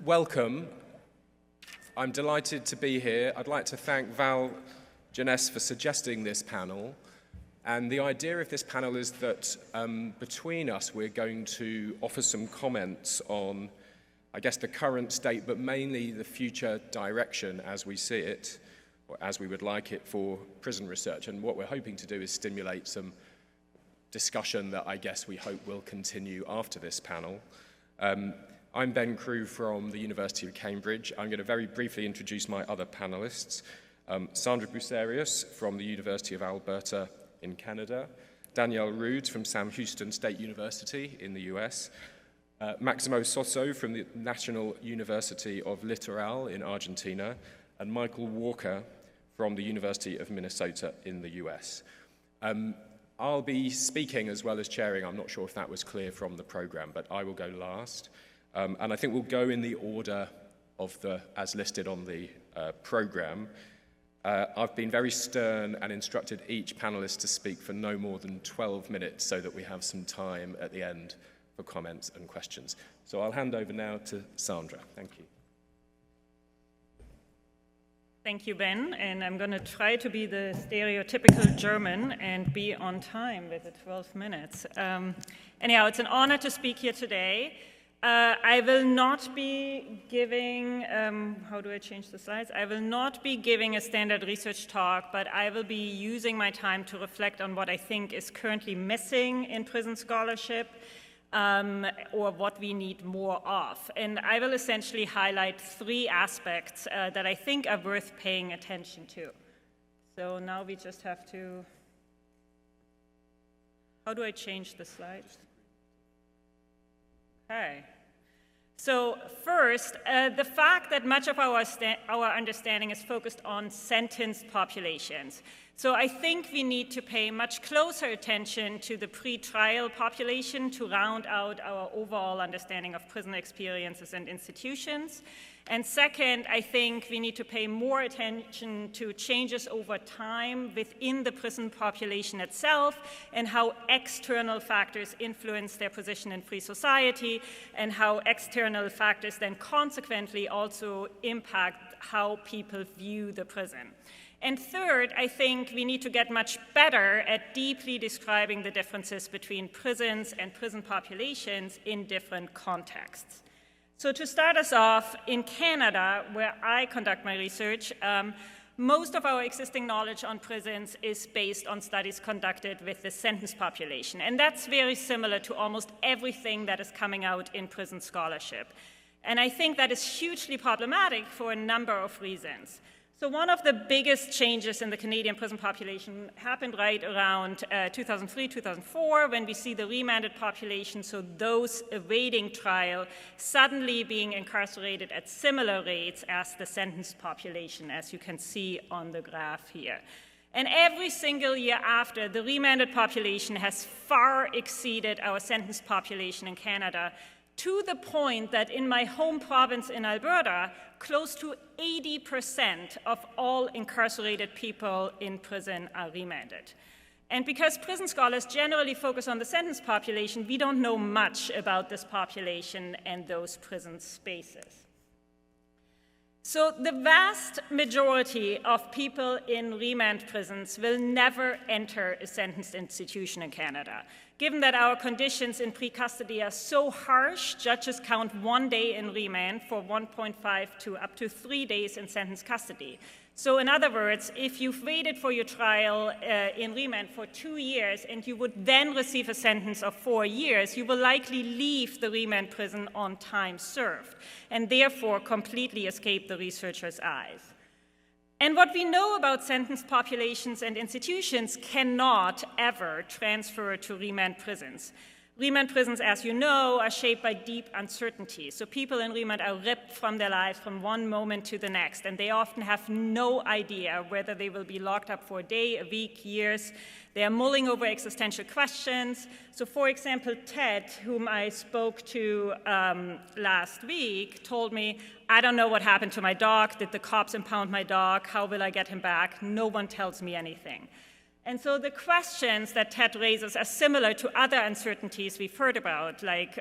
welcome. I'm delighted to be here. I'd like to thank Val Janess for suggesting this panel. And the idea of this panel is that between us, we're going to offer some comments on, I guess, the current state, but mainly the future direction as we see it, or as we would like it for prison research. And what we're hoping to do is stimulate some discussion that I guess we hope will continue after this panel. I'm Ben Crew from the University of Cambridge. I'm going to very briefly introduce my other panelists. Sandra Bucerius from the University of Alberta in Canada, Danielle Rood from Sam Houston State University in the US, Maximo Sosso from the National University of Litoral in Argentina, and Michael Walker from the University of Minnesota in the US. I'll be speaking as well as chairing. I'm not sure if that was clear from the program, but I will go last. And I think we'll go in the order of as listed on the program. I've been very stern and instructed each panelist to speak for no more than 12 minutes so that we have some time at the end for comments and questions. So I'll hand over now to Sandra. Thank you. Thank you, Ben, and I'm going to try to be the stereotypical German and be on time with the 12 minutes. Anyhow, it's an honor to speak here today. I will not be giving, how do I change the slides? I will not be giving a standard research talk, but I will be using my time to reflect on what I think is currently missing in prison scholarship, or what we need more of. And I will essentially highlight three aspects that I think are worth paying attention to. So now we just have to, how do I change the slides? Okay. So first, the fact that much of our understanding is focused on sentenced populations. So I think we need to pay much closer attention to the pre-trial population to round out our overall understanding of prison experiences and institutions. And second, I think we need to pay more attention to changes over time within the prison population itself and how external factors influence their position in free society and how external factors then consequently also impact how people view the prison. And third, I think we need to get much better at deeply describing the differences between prisons and prison populations in different contexts. So to start us off, in Canada, where I conduct my research, most of our existing knowledge on prisons is based on studies conducted with the sentenced population. And that's very similar to almost everything that is coming out in prison scholarship. And I think that is hugely problematic for a number of reasons. So one of the biggest changes in the Canadian prison population happened right around 2003, 2004, when we see the remanded population, so those awaiting trial, suddenly being incarcerated at similar rates as the sentenced population, as you can see on the graph here. And every single year after, the remanded population has far exceeded our sentenced population in Canada, to the point that in my home province in Alberta, close to 80% of all incarcerated people in prison are remanded. And because prison scholars generally focus on the sentenced population, we don't know much about this population and those prison spaces. So the vast majority of people in remand prisons will never enter a sentenced institution in Canada. Given that our conditions in pre-custody are so harsh, judges count 1 day in remand for 1.5 to up to 3 days in sentenced custody. So in other words, if you've waited for your trial in remand for 2 years and you would then receive a sentence of 4 years, you will likely leave the remand prison on time served and therefore completely escape the researcher's eyes. And what we know about sentenced populations and institutions cannot ever transfer to remand prisons. Remand prisons, as you know, are shaped by deep uncertainty. So people in remand are ripped from their lives from one moment to the next, and they often have no idea whether they will be locked up for a day, a week, years. They are mulling over existential questions. So for example, Ted, whom I spoke to last week, told me, I don't know what happened to my dog. Did the cops impound my dog? How will I get him back? No one tells me anything. And so the questions that Ted raises are similar to other uncertainties we've heard about, like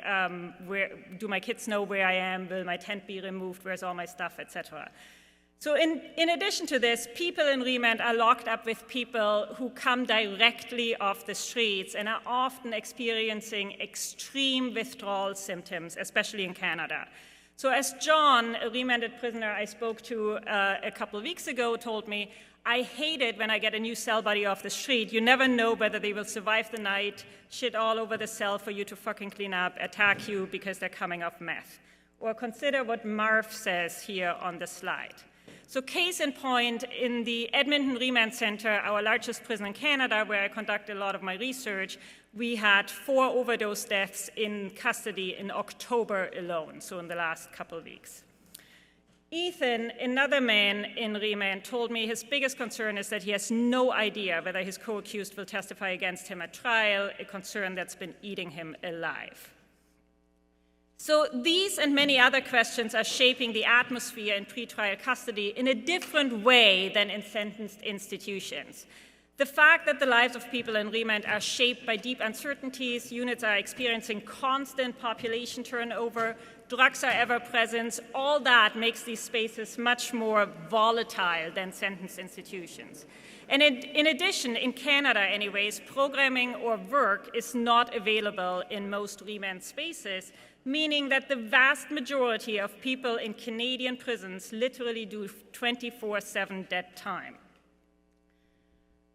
do my kids know where I am, will my tent be removed, where's all my stuff, etc. So in addition to this, people in remand are locked up with people who come directly off the streets and are often experiencing extreme withdrawal symptoms, especially in Canada. So as John, a remanded prisoner I spoke to a couple of weeks ago, told me, I hate it when I get a new cell buddy off the street. You never know whether they will survive the night, shit all over the cell for you to fucking clean up, attack you because they're coming off meth. Or consider what Marv says here on the slide. So case in point, in the Edmonton Remand Center, our largest prison in Canada, where I conduct a lot of my research, we had 4 overdose deaths in custody in October alone, so in the last couple of weeks. Ethan, another man in remand, told me his biggest concern is that he has no idea whether his co-accused will testify against him at trial, a concern that's been eating him alive. So these and many other questions are shaping the atmosphere in pretrial custody in a different way than in sentenced institutions. The fact that the lives of people in remand are shaped by deep uncertainties, units are experiencing constant population turnover, drugs are ever present, all that makes these spaces much more volatile than sentenced institutions. And in addition, in Canada anyways, programming or work is not available in most remand spaces, meaning that the vast majority of people in Canadian prisons literally do 24/7 dead time.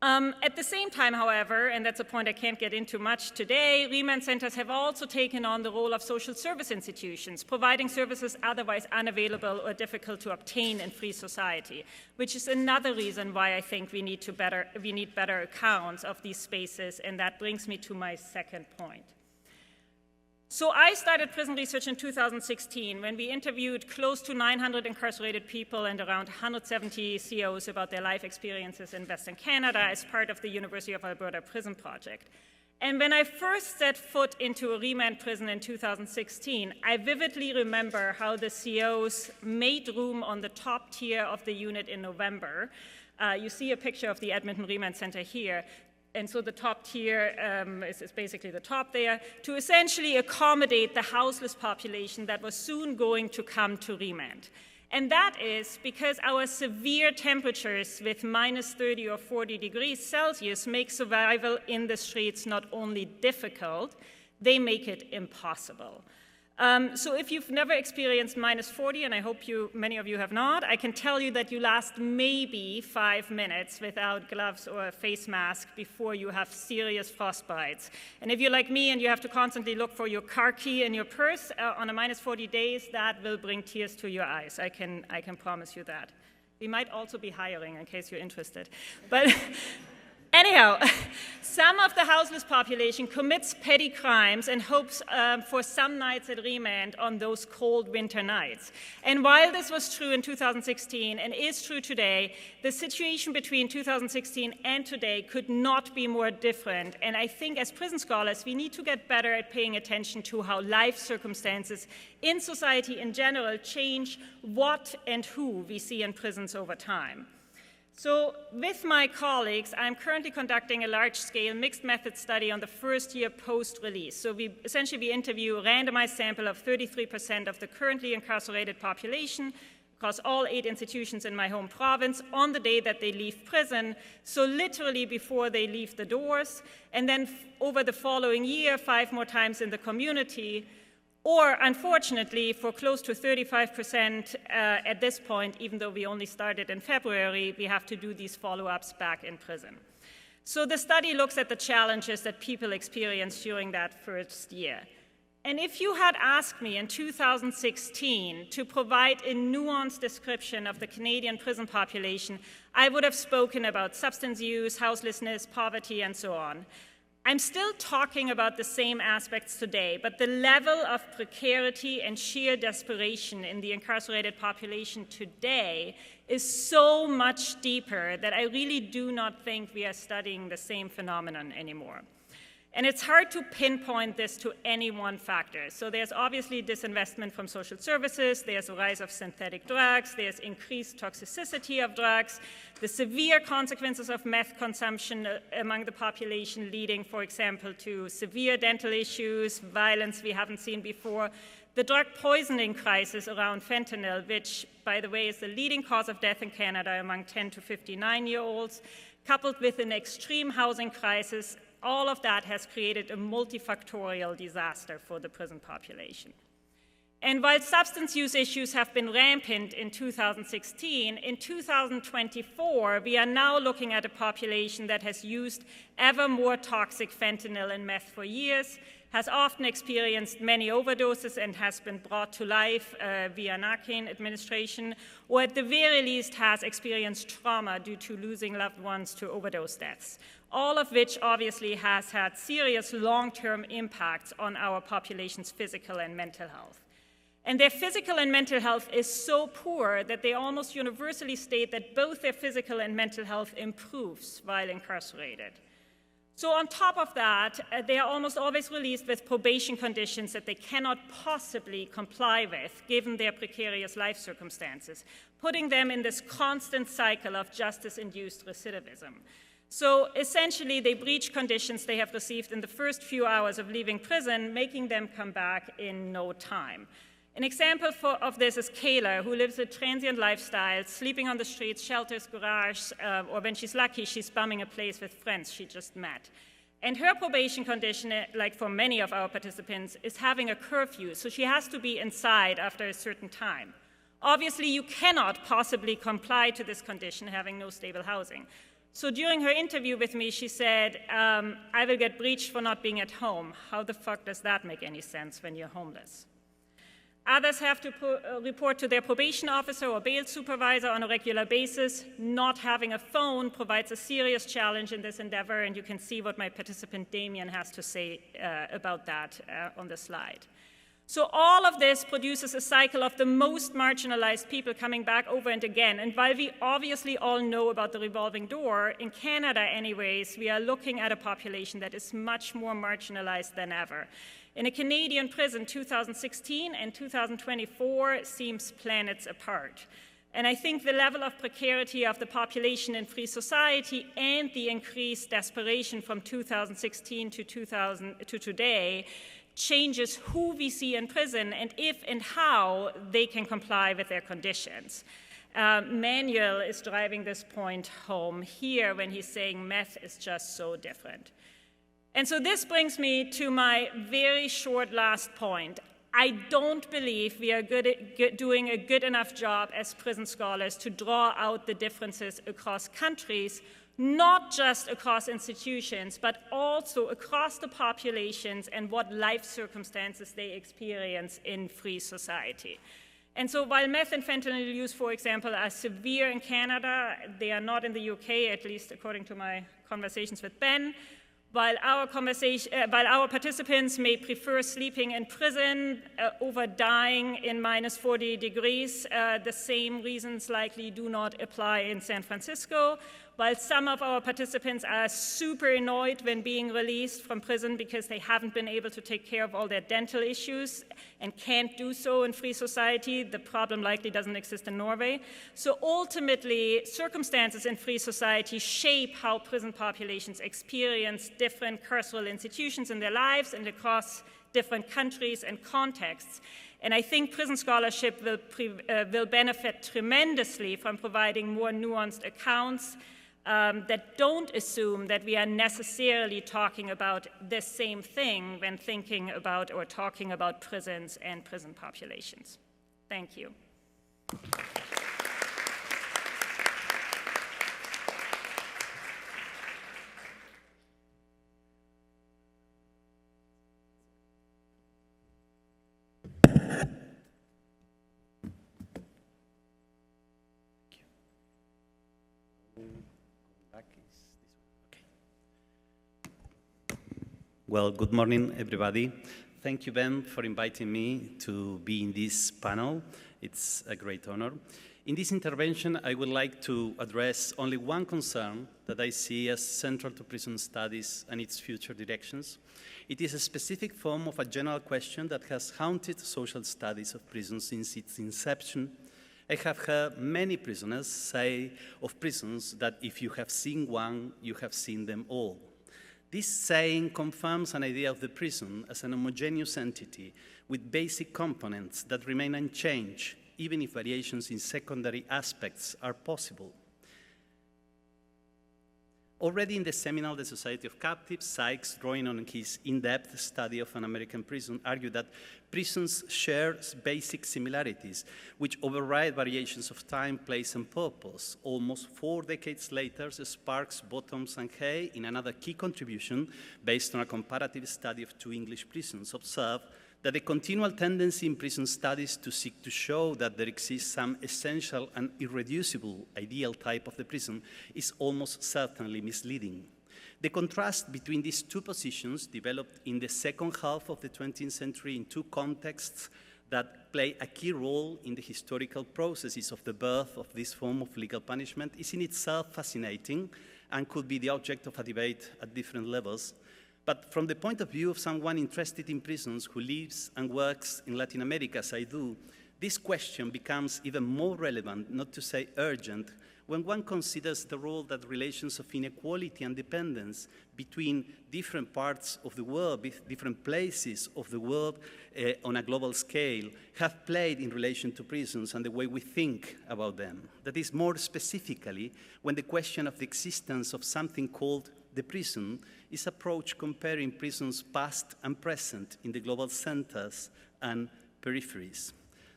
At the same time, however, and that's a point I can't get into much today, remand centers have also taken on the role of social service institutions, providing services otherwise unavailable or difficult to obtain in free society, which is another reason why I think we need better accounts of these spaces, and that brings me to my second point. So I started prison research in 2016 when we interviewed close to 900 incarcerated people and around 170 COs about their life experiences in Western Canada as part of the University of Alberta Prison Project. And when I first set foot into a remand prison in 2016, I vividly remember how the COs made room on the top tier of the unit in November. You see a picture of the Edmonton Remand Center here. And so the top tier is basically the top there, to essentially accommodate the houseless population that was soon going to come to remand. And that is because our severe temperatures with minus 30 or 40 degrees Celsius make survival in the streets not only difficult, they make it impossible. So if you've never experienced minus 40, and I hope many of you have not, I can tell you that you last maybe 5 minutes without gloves or a face mask before you have serious frostbites. And if you're like me and you have to constantly look for your car key in your purse on a minus 40 days, that will bring tears to your eyes. I can promise you that. We might also be hiring in case you're interested. But anyhow, some of the houseless population commits petty crimes and hopes for some nights at remand on those cold winter nights. And while this was true in 2016 and is true today, the situation between 2016 and today could not be more different. And I think as prison scholars, we need to get better at paying attention to how life circumstances in society in general change what and who we see in prisons over time. So with my colleagues, I'm currently conducting a large-scale mixed method study on the first year post-release. So we interview a randomized sample of 33% of the currently incarcerated population across all 8 institutions in my home province on the day that they leave prison, so literally before they leave the doors, and then over the following year, 5 more times in the community. Or, unfortunately, for close to 35% at this point, even though we only started in February, we have to do these follow-ups back in prison. So the study looks at the challenges that people experience during that first year. And if you had asked me in 2016 to provide a nuanced description of the Canadian prison population, I would have spoken about substance use, houselessness, poverty, and so on. I'm still talking about the same aspects today, but the level of precarity and sheer desperation in the incarcerated population today is so much deeper that I really do not think we are studying the same phenomenon anymore. And it's hard to pinpoint this to any one factor. So there's obviously disinvestment from social services, there's a rise of synthetic drugs, there's increased toxicity of drugs, the severe consequences of meth consumption among the population leading, for example, to severe dental issues, violence we haven't seen before, the drug poisoning crisis around fentanyl, which, by the way, is the leading cause of death in Canada among 10 to 59-year-olds, coupled with an extreme housing crisis. All of that has created a multifactorial disaster for the prison population. And while substance use issues have been rampant in 2016, in 2024, we are now looking at a population that has used ever more toxic fentanyl and meth for years, has often experienced many overdoses and has been brought to life via Narcan administration, or at the very least has experienced trauma due to losing loved ones to overdose deaths, all of which obviously has had serious long-term impacts on our population's physical and mental health. And their physical and mental health is so poor that they almost universally state that both their physical and mental health improves while incarcerated. So on top of that, they are almost always released with probation conditions that they cannot possibly comply with, given their precarious life circumstances, putting them in this constant cycle of justice-induced recidivism. So essentially, they breach conditions they have received in the first few hours of leaving prison, making them come back in no time. An example of this is Kayla, who lives a transient lifestyle, sleeping on the streets, shelters, garage, or when she's lucky, she's bumming a place with friends she just met. And her probation condition, like for many of our participants, is having a curfew, so she has to be inside after a certain time. Obviously, you cannot possibly comply to this condition having no stable housing. So during her interview with me, she said, I will get breached for not being at home. How the fuck does that make any sense when you're homeless? Others have to report to their probation officer or bail supervisor on a regular basis. Not having a phone provides a serious challenge in this endeavor, and you can see what my participant Damien has to say about that on the slide. So all of this produces a cycle of the most marginalized people coming back over and again. And while we obviously all know about the revolving door, in Canada anyways, we are looking at a population that is much more marginalized than ever. In a Canadian prison, 2016 and 2024 seems planets apart. And I think the level of precarity of the population in free society and the increased desperation from 2016 to today changes who we see in prison and if and how they can comply with their conditions. Manuel is driving this point home here when he's saying meth is just so different. And so this brings me to my very short last point. I don't believe we are doing a good enough job as prison scholars to draw out the differences across countries, not just across institutions, but also across the populations and what life circumstances they experience in free society. And so while meth and fentanyl use, for example, are severe in Canada, they are not in the UK, at least according to my conversations with Ben. While our participants may prefer sleeping in prison over dying in minus 40 degrees, the same reasons likely do not apply in San Francisco. While some of our participants are super annoyed when being released from prison because they haven't been able to take care of all their dental issues and can't do so in free society, the problem likely doesn't exist in Norway. So ultimately, circumstances in free society shape how prison populations experience different carceral institutions in their lives and across different countries and contexts. And I think prison scholarship will benefit tremendously from providing more nuanced accounts that don't assume that we are necessarily talking about the same thing when thinking about or talking about prisons and prison populations. Thank you. Well, good morning, everybody. Thank you, Ben, for inviting me to be in this panel. It's a great honor. In this intervention, I would like to address only one concern that I see as central to prison studies and its future directions. It is a specific form of a general question that has haunted social studies of prisons since its inception. I have heard many prisoners say of prisons that if you have seen one, you have seen them all. This saying confirms an idea of the prison as an homogeneous entity with basic components that remain unchanged, even if variations in secondary aspects are possible. Already in the seminal The Society of Captives, Sykes, drawing on his in-depth study of an American prison, argued that prisons share basic similarities, which override variations of time, place, and purpose. Almost 4 decades later, Sparks, Bottoms, and Hay, in another key contribution based on a comparative study of 2 English prisons, observed that the continual tendency in prison studies to seek to show that there exists some essential and irreducible ideal type of the prison is almost certainly misleading. The contrast between these 2 positions developed in the second half of the 20th century in 2 contexts that play a key role in the historical processes of the birth of this form of legal punishment is in itself fascinating and could be the object of a debate at different levels. But from the point of view of someone interested in prisons who lives and works in Latin America, as I do, this question becomes even more relevant, not to say urgent, when one considers the role that relations of inequality and dependence between different parts of the world, different places of the world on a global scale, have played in relation to prisons and the way we think about them. That is, more specifically, when the question of the existence of something called the prison is approached comparing prisons past and present in the global centers and peripheries.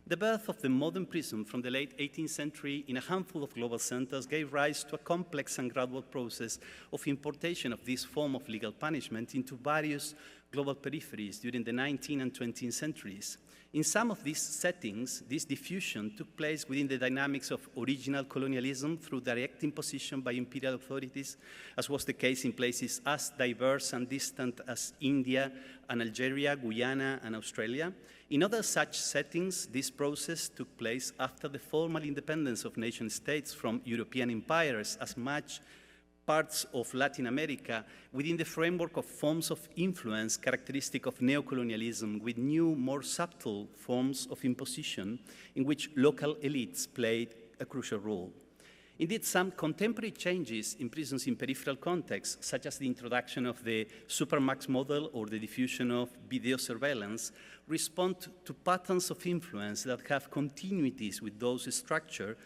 The birth of the modern prison from the late 18th century in a handful of global centers gave rise to a complex and gradual process of importation of this form of legal punishment into various global peripheries during the 19th and 20th centuries. In some of these settings, this diffusion took place within the dynamics of original colonialism through direct imposition by imperial authorities, as was the case in places as diverse and distant as India and Algeria, Guyana, and Australia. In other such settings, this process took place after the formal independence of nation-states from European empires, as much parts of Latin America within the framework of forms of influence characteristic of neocolonialism, with new, more subtle forms of imposition in which local elites played a crucial role. Indeed, some contemporary changes in prisons in peripheral contexts, such as the introduction of the supermax model or the diffusion of video surveillance, respond to patterns of influence that have continuities with those structures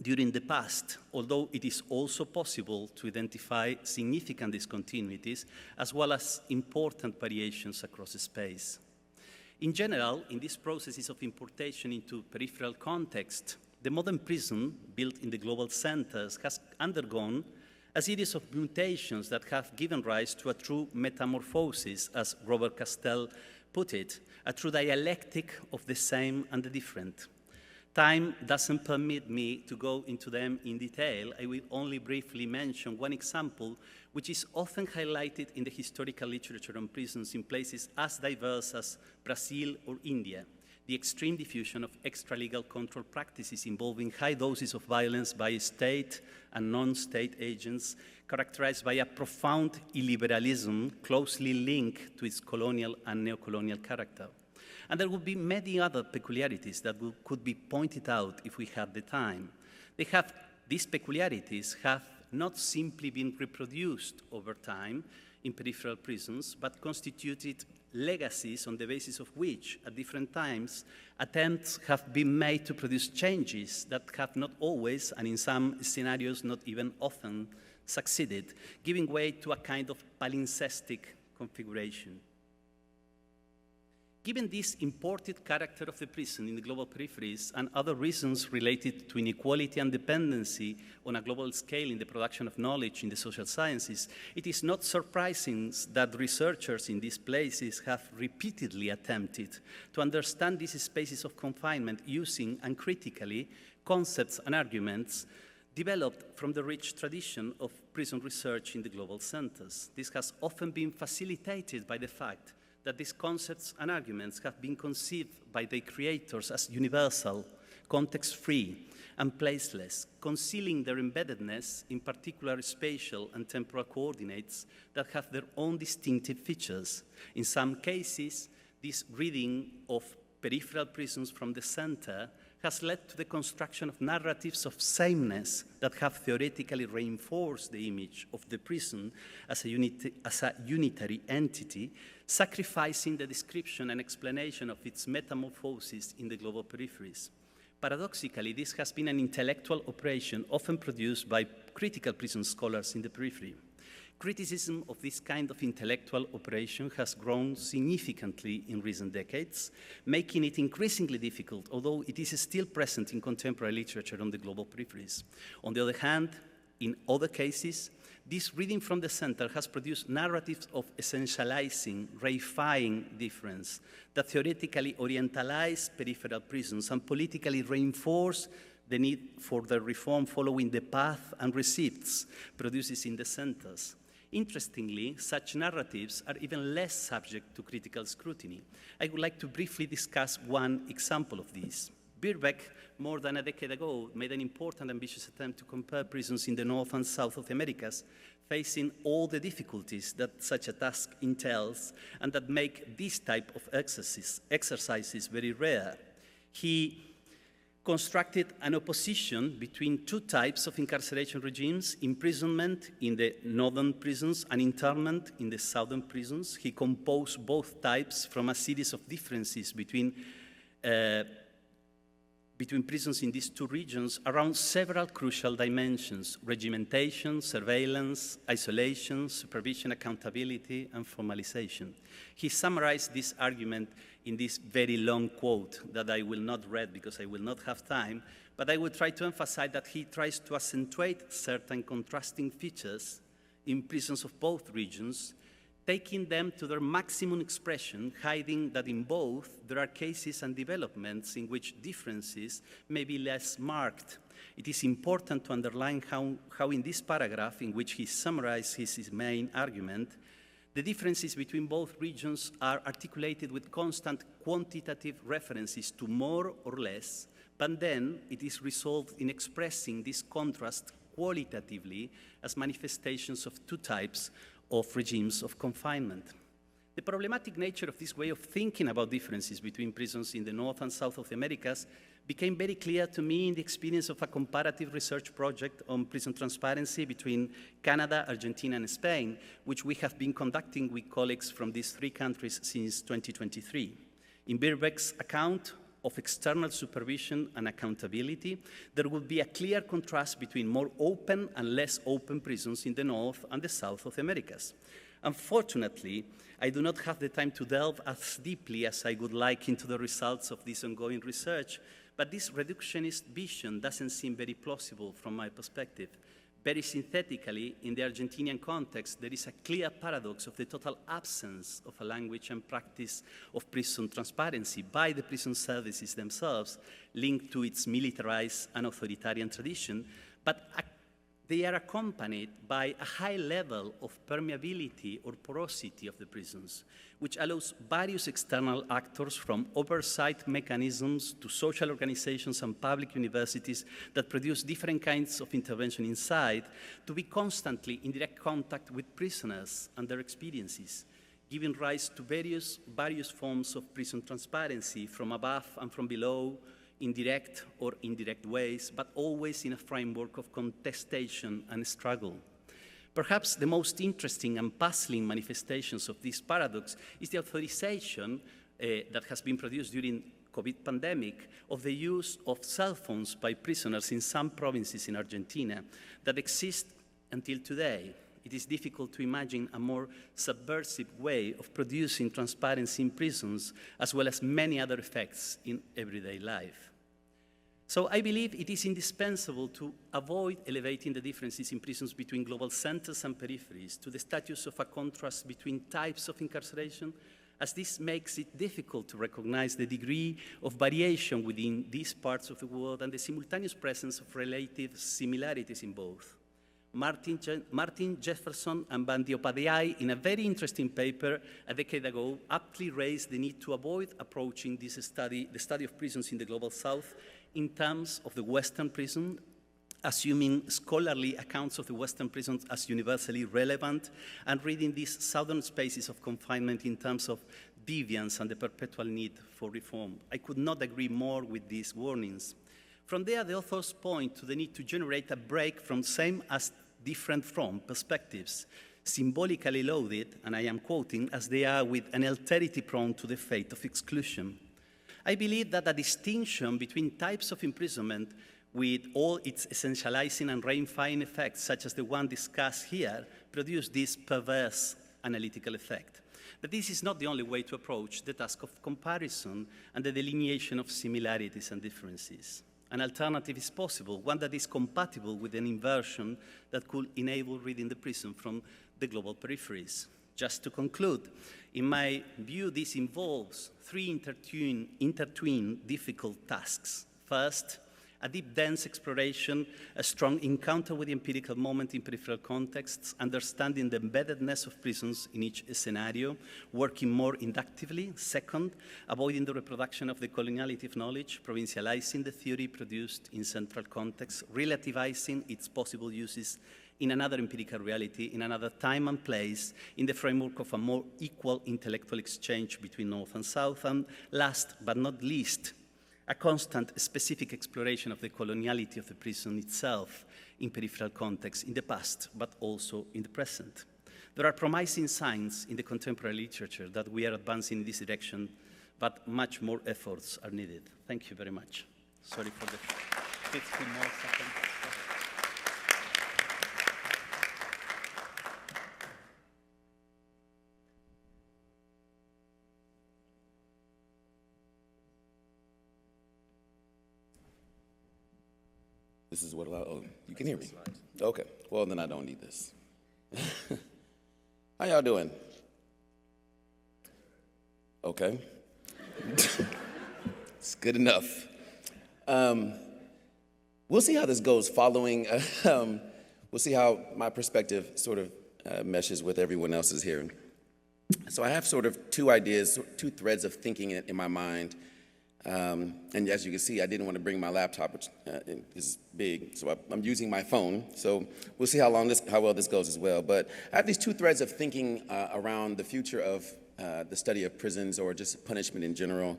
during the past, although it is also possible to identify significant discontinuities as well as important variations across space. In general, in these processes of importation into peripheral context, the modern prison, built in the global centers, has undergone a series of mutations that have given rise to a true metamorphosis, as Robert Castell put it, a true dialectic of the same and the different. Time doesn't permit me to go into them in detail. I will only briefly mention one example, which is often highlighted in the historical literature on prisons in places as diverse as Brazil or India: the extreme diffusion of extra-legal control practices involving high doses of violence by state and non-state agents, characterized by a profound illiberalism closely linked to its colonial and neocolonial character. And there would be many other peculiarities that could be pointed out if we had the time. These peculiarities have not simply been reproduced over time in peripheral prisons, but constituted legacies on the basis of which, at different times, attempts have been made to produce changes that have not always, and in some scenarios not even often, succeeded, giving way to a kind of palimpsestic configuration. Given this imported character of the prison in the global peripheries and other reasons related to inequality and dependency on a global scale in the production of knowledge in the social sciences, it is not surprising that researchers in these places have repeatedly attempted to understand these spaces of confinement using, uncritically, concepts and arguments developed from the rich tradition of prison research in the global centers. This has often been facilitated by the fact that these concepts and arguments have been conceived by their creators as universal, context-free, and placeless, concealing their embeddedness in particular spatial and temporal coordinates that have their own distinctive features. In some cases, this reading of peripheral prisons from the center has led to the construction of narratives of sameness that have theoretically reinforced the image of the prison as a unitary entity, sacrificing the description and explanation of its metamorphosis in the global peripheries. Paradoxically, this has been an intellectual operation often produced by critical prison scholars in the periphery. Criticism of this kind of intellectual operation has grown significantly in recent decades, making it increasingly difficult, although it is still present in contemporary literature on the global peripheries. On the other hand, in other cases, this reading from the center has produced narratives of essentializing, reifying difference that theoretically orientalize peripheral prisons and politically reinforce the need for the reform following the path and receipts produced in the centers. Interestingly, such narratives are even less subject to critical scrutiny. I would like to briefly discuss one example of this. Birbeck, more than a decade ago, made an important, ambitious attempt to compare prisons in the North and South of the Americas, facing all the difficulties that such a task entails and that make this type of exercises very rare. He constructed an opposition between two types of incarceration regimes, imprisonment in the northern prisons and internment in the southern prisons. He composed both types from a series of differences between prisons in these two regions around several crucial dimensions: regimentation, surveillance, isolation, supervision, accountability, and formalization. He summarized this argument in this very long quote that I will not read because I will not have time, but I will try to emphasize that he tries to accentuate certain contrasting features in prisons of both regions, taking them to their maximum expression, hiding that in both there are cases and developments in which differences may be less marked. It is important to underline how in this paragraph, in which he summarizes his main argument, the differences between both regions are articulated with constant quantitative references to more or less, but then it is resolved in expressing this contrast qualitatively as manifestations of two types of regimes of confinement. The problematic nature of this way of thinking about differences between prisons in the North and South of the Americas became very clear to me in the experience of a comparative research project on prison transparency between Canada, Argentina, and Spain, which we have been conducting with colleagues from these three countries since 2023. In Birbeck's account of external supervision and accountability, there will be a clear contrast between more open and less open prisons in the North and the South of the Americas. Unfortunately, I do not have the time to delve as deeply as I would like into the results of this ongoing research, but this reductionist vision doesn't seem very plausible from my perspective. Very synthetically, in the Argentinian context, there is a clear paradox of the total absence of a language and practice of prison transparency by the prison services themselves, linked to its militarized and authoritarian tradition, but they are accompanied by a high level of permeability or porosity of the prisons, which allows various external actors, from oversight mechanisms to social organizations and public universities that produce different kinds of intervention inside, to be constantly in direct contact with prisoners and their experiences, giving rise to various forms of prison transparency from above and from below, in direct or indirect ways, but always in a framework of contestation and struggle. Perhaps the most interesting and puzzling manifestations of this paradox is the authorization that has been produced during COVID pandemic of the use of cell phones by prisoners in some provinces in Argentina that exist until today. It is difficult to imagine a more subversive way of producing transparency in prisons, as well as many other effects in everyday life. So I believe it is indispensable to avoid elevating the differences in prisons between global centers and peripheries to the status of a contrast between types of incarceration, as this makes it difficult to recognize the degree of variation within these parts of the world and the simultaneous presence of relative similarities in both. Martin Jefferson and Bandyopadhyay, in a very interesting paper a decade ago, aptly raised the need to avoid approaching the study of prisons in the Global South in terms of the Western prison, assuming scholarly accounts of the Western prisons as universally relevant, and reading these southern spaces of confinement in terms of deviance and the perpetual need for reform. I could not agree more with these warnings. From there, the authors point to the need to generate a break from same as different from perspectives, symbolically loaded, and I am quoting, as they are with an alterity prone to the fate of exclusion. I believe that a distinction between types of imprisonment with all its essentializing and reifying effects, such as the one discussed here, produce this perverse analytical effect. But this is not the only way to approach the task of comparison and the delineation of similarities and differences. An alternative is possible, one that is compatible with an inversion that could enable reading the prison from the global peripheries. Just to conclude, in my view, this involves three intertwined difficult tasks. First, a deep, dense exploration, a strong encounter with the empirical moment in peripheral contexts, understanding the embeddedness of prisons in each scenario, working more inductively. Second, avoiding the reproduction of the coloniality of knowledge, provincializing the theory produced in central contexts, relativizing its possible uses in another empirical reality, in another time and place, in the framework of a more equal intellectual exchange between North and South, and last but not least, a constant specific exploration of the coloniality of the prison itself in peripheral contexts in the past, but also in the present. There are promising signs in the contemporary literature that we are advancing in this direction, but much more efforts are needed. Thank you very much. Sorry for the 15 more seconds. This is what oh, you can hear me. Okay, well then I don't need this. How y'all doing? Okay. It's good enough. We'll see how this goes following, we'll see how my perspective sort of meshes with everyone else's here. So I have sort of two ideas, two threads of thinking in my mind. And as you can see, I didn't want to bring my laptop, which is big, so I'm using my phone. So we'll see how well this goes as well. But I have these two threads of thinking around the future of the study of prisons or just punishment in general.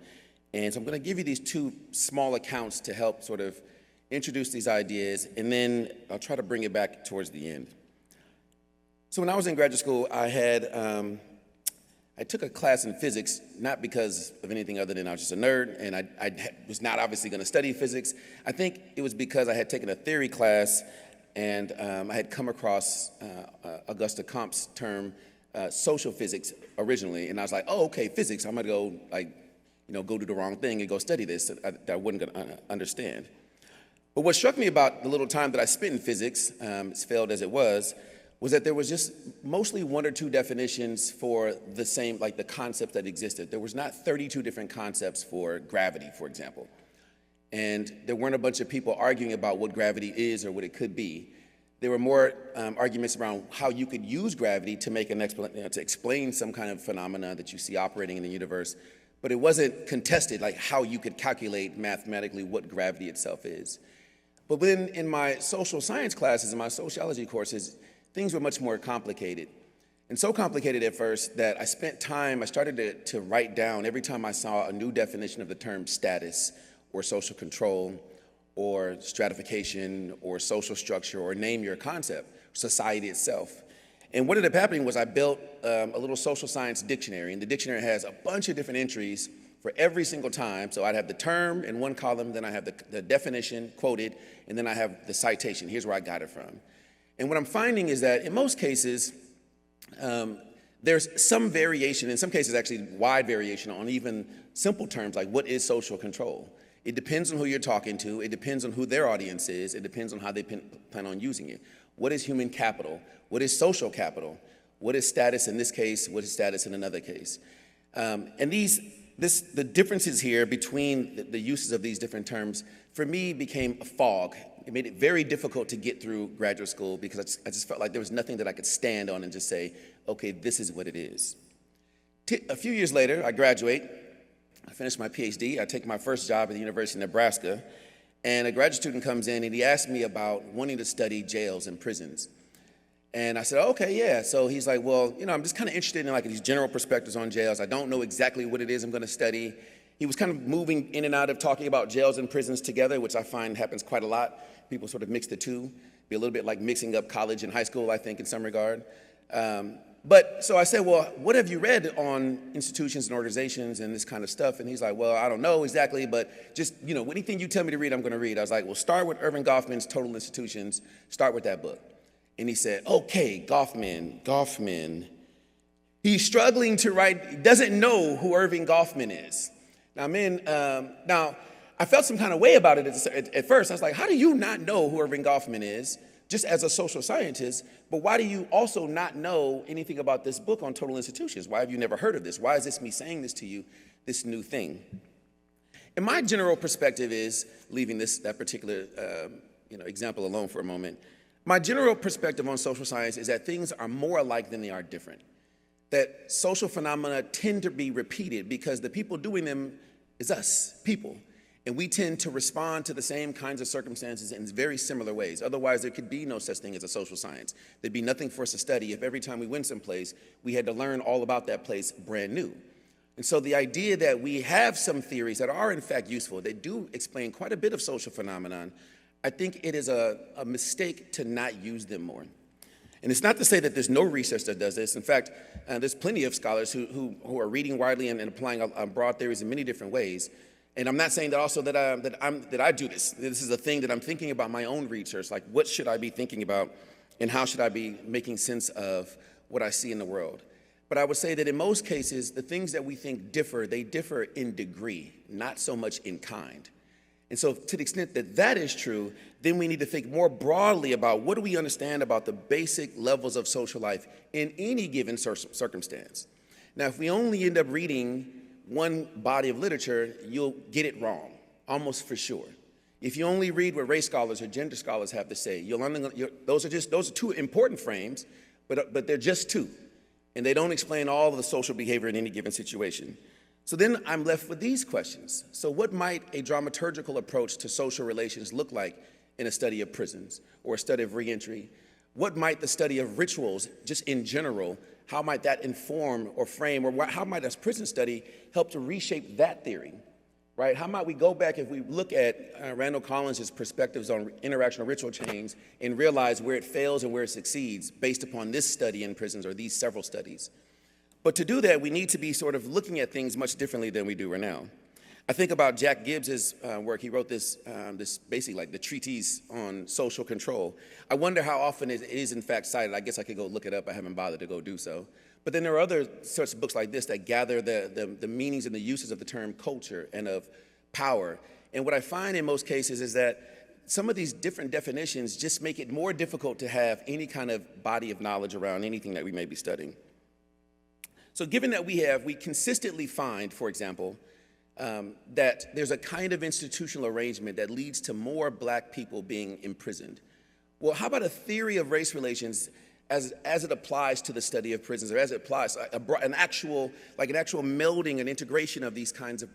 And so I'm going to give you these two small accounts to help sort of introduce these ideas, and then I'll try to bring it back towards the end. So when I was in graduate school, I took a class in physics, not because of anything other than I was just a nerd, and I was not obviously going to study physics. I think it was because I had taken a theory class, and I had come across Auguste Comte's term, social physics, originally, and I was like, oh, okay, physics, I'm going to go, go do the wrong thing and go study this that I wasn't going to understand. But what struck me about the little time that I spent in physics, as failed as it was that there was just mostly one or two definitions for the same, like the concept that existed. There was not 32 different concepts for gravity, for example. And there weren't a bunch of people arguing about what gravity is or what it could be. There were more arguments around how you could use gravity to make an to explain some kind of phenomena that you see operating in the universe. But it wasn't contested, like how you could calculate mathematically what gravity itself is. But then in my social science classes, in my sociology courses, things were much more complicated. And so complicated at first that I started to write down every time I saw a new definition of the term status or social control or stratification or social structure or name your concept, society itself. And what ended up happening was I built a little social science dictionary, and the dictionary has a bunch of different entries for every single time. So I'd have the term in one column, then I have the definition quoted, and then I have the citation. Here's where I got it from. And what I'm finding is that in most cases, there's some variation, in some cases actually wide variation on even simple terms like what is social control. It depends on who you're talking to, it depends on who their audience is, it depends on how they plan on using it. What is human capital? What is social capital? What is status in this case? What is status in another case? And these the differences here between the uses of these different terms, for me, became a fog. It made it very difficult to get through graduate school because I just felt like there was nothing that I could stand on and just say, okay, this is what it is. A few years later, I graduate. I finish my PhD. I take my first job at the University of Nebraska. And a graduate student comes in and he asked me about wanting to study jails and prisons. And I said, okay, yeah. So he's like, well, I'm just kind of interested in like these general perspectives on jails. I don't know exactly what it is I'm going to study. He was kind of moving in and out of talking about jails and prisons together, which I find happens quite a lot. People sort of mix the two, be a little bit like mixing up college and high school, I think, in some regard. But so I said, well, what have you read on institutions and organizations and this kind of stuff? And he's like, well, I don't know exactly, but just, anything you tell me to read, I'm going to read. I was like, well, start with Irving Goffman's Total Institutions. Start with that book. And he said, okay, Goffman. He's struggling to write, doesn't know who Irving Goffman is. Now, I felt some kind of way about it at first. I was like, how do you not know who Irving Goffman is, just as a social scientist, but why do you also not know anything about this book on total institutions? Why have you never heard of this? Why is this me saying this to you, this new thing? And my general perspective is, leaving that particular example alone for a moment, my general perspective on social science is that things are more alike than they are different. That social phenomena tend to be repeated because the people doing them is us, people. And we tend to respond to the same kinds of circumstances in very similar ways. Otherwise, there could be no such thing as a social science. There'd be nothing for us to study if every time we went someplace, we had to learn all about that place brand new. And so the idea that we have some theories that are in fact useful, that do explain quite a bit of social phenomenon, I think it is a mistake to not use them more. And it's not to say that there's no research that does this. In fact, there's plenty of scholars who are reading widely and applying broad theories in many different ways. And I'm not saying that also that I do this. This is a thing that I'm thinking about my own research, like what should I be thinking about and how should I be making sense of what I see in the world. But I would say that in most cases, the things that we think differ, they differ in degree, not so much in kind. And so to the extent that that is true, then we need to think more broadly about what do we understand about the basic levels of social life in any given circumstance. Now, if we only end up reading one body of literature, you'll get it wrong, almost for sure. If you only read what race scholars or gender scholars have to say, those are two important frames, but they're just two, and they don't explain all of the social behavior in any given situation. So then I'm left with these questions. So what might a dramaturgical approach to social relations look like in a study of prisons or a study of reentry? What might the study of rituals, just in general, how might that inform or frame, or how might a prison study help to reshape that theory, right? How might we go back if we look at Randall Collins' perspectives on interactional ritual chains and realize where it fails and where it succeeds based upon this study in prisons or these several studies? But to do that, we need to be sort of looking at things much differently than we do right now. I think about Jack Gibbs's work. He wrote this basically like the treatise on social control. I wonder how often it is in fact cited. I guess I could go look it up. I haven't bothered to go do so. But then there are other sorts of books like this that gather the meanings and the uses of the term culture and of power. And what I find in most cases is that some of these different definitions just make it more difficult to have any kind of body of knowledge around anything that we may be studying. So given that we consistently find, for example, that there's a kind of institutional arrangement that leads to more black people being imprisoned. Well, how about a theory of race relations as it applies to the study of prisons, or as it applies an actual melding and integration of these kinds of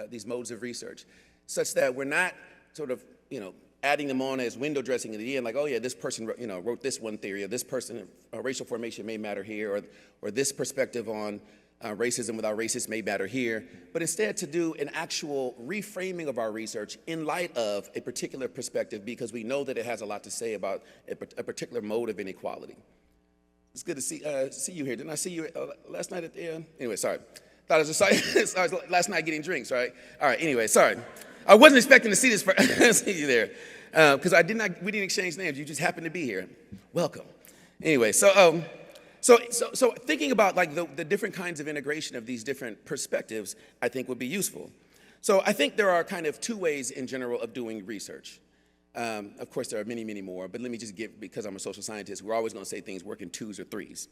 these modes of research, such that we're not sort of adding them on as window dressing at the end, like, oh yeah, this person wrote this one theory, or this person racial formation may matter here, or this perspective on racism without racists may matter here, but instead to do an actual reframing of our research in light of a particular perspective, because we know that it has a lot to say about a particular mode of inequality. It's good to see you here. Didn't I see you last night at the anyway, sorry. Thought it was just last night getting drinks, right? All right, anyway, sorry. I wasn't expecting to see this see you there, because we didn't exchange names. You just happened to be here. Welcome. Anyway, so thinking about like the different kinds of integration of these different perspectives, I think would be useful. So I think there are kind of two ways in general of doing research. Of course, there are many, many more, but let me just give, because I'm a social scientist, we're always going to say things work in twos or threes.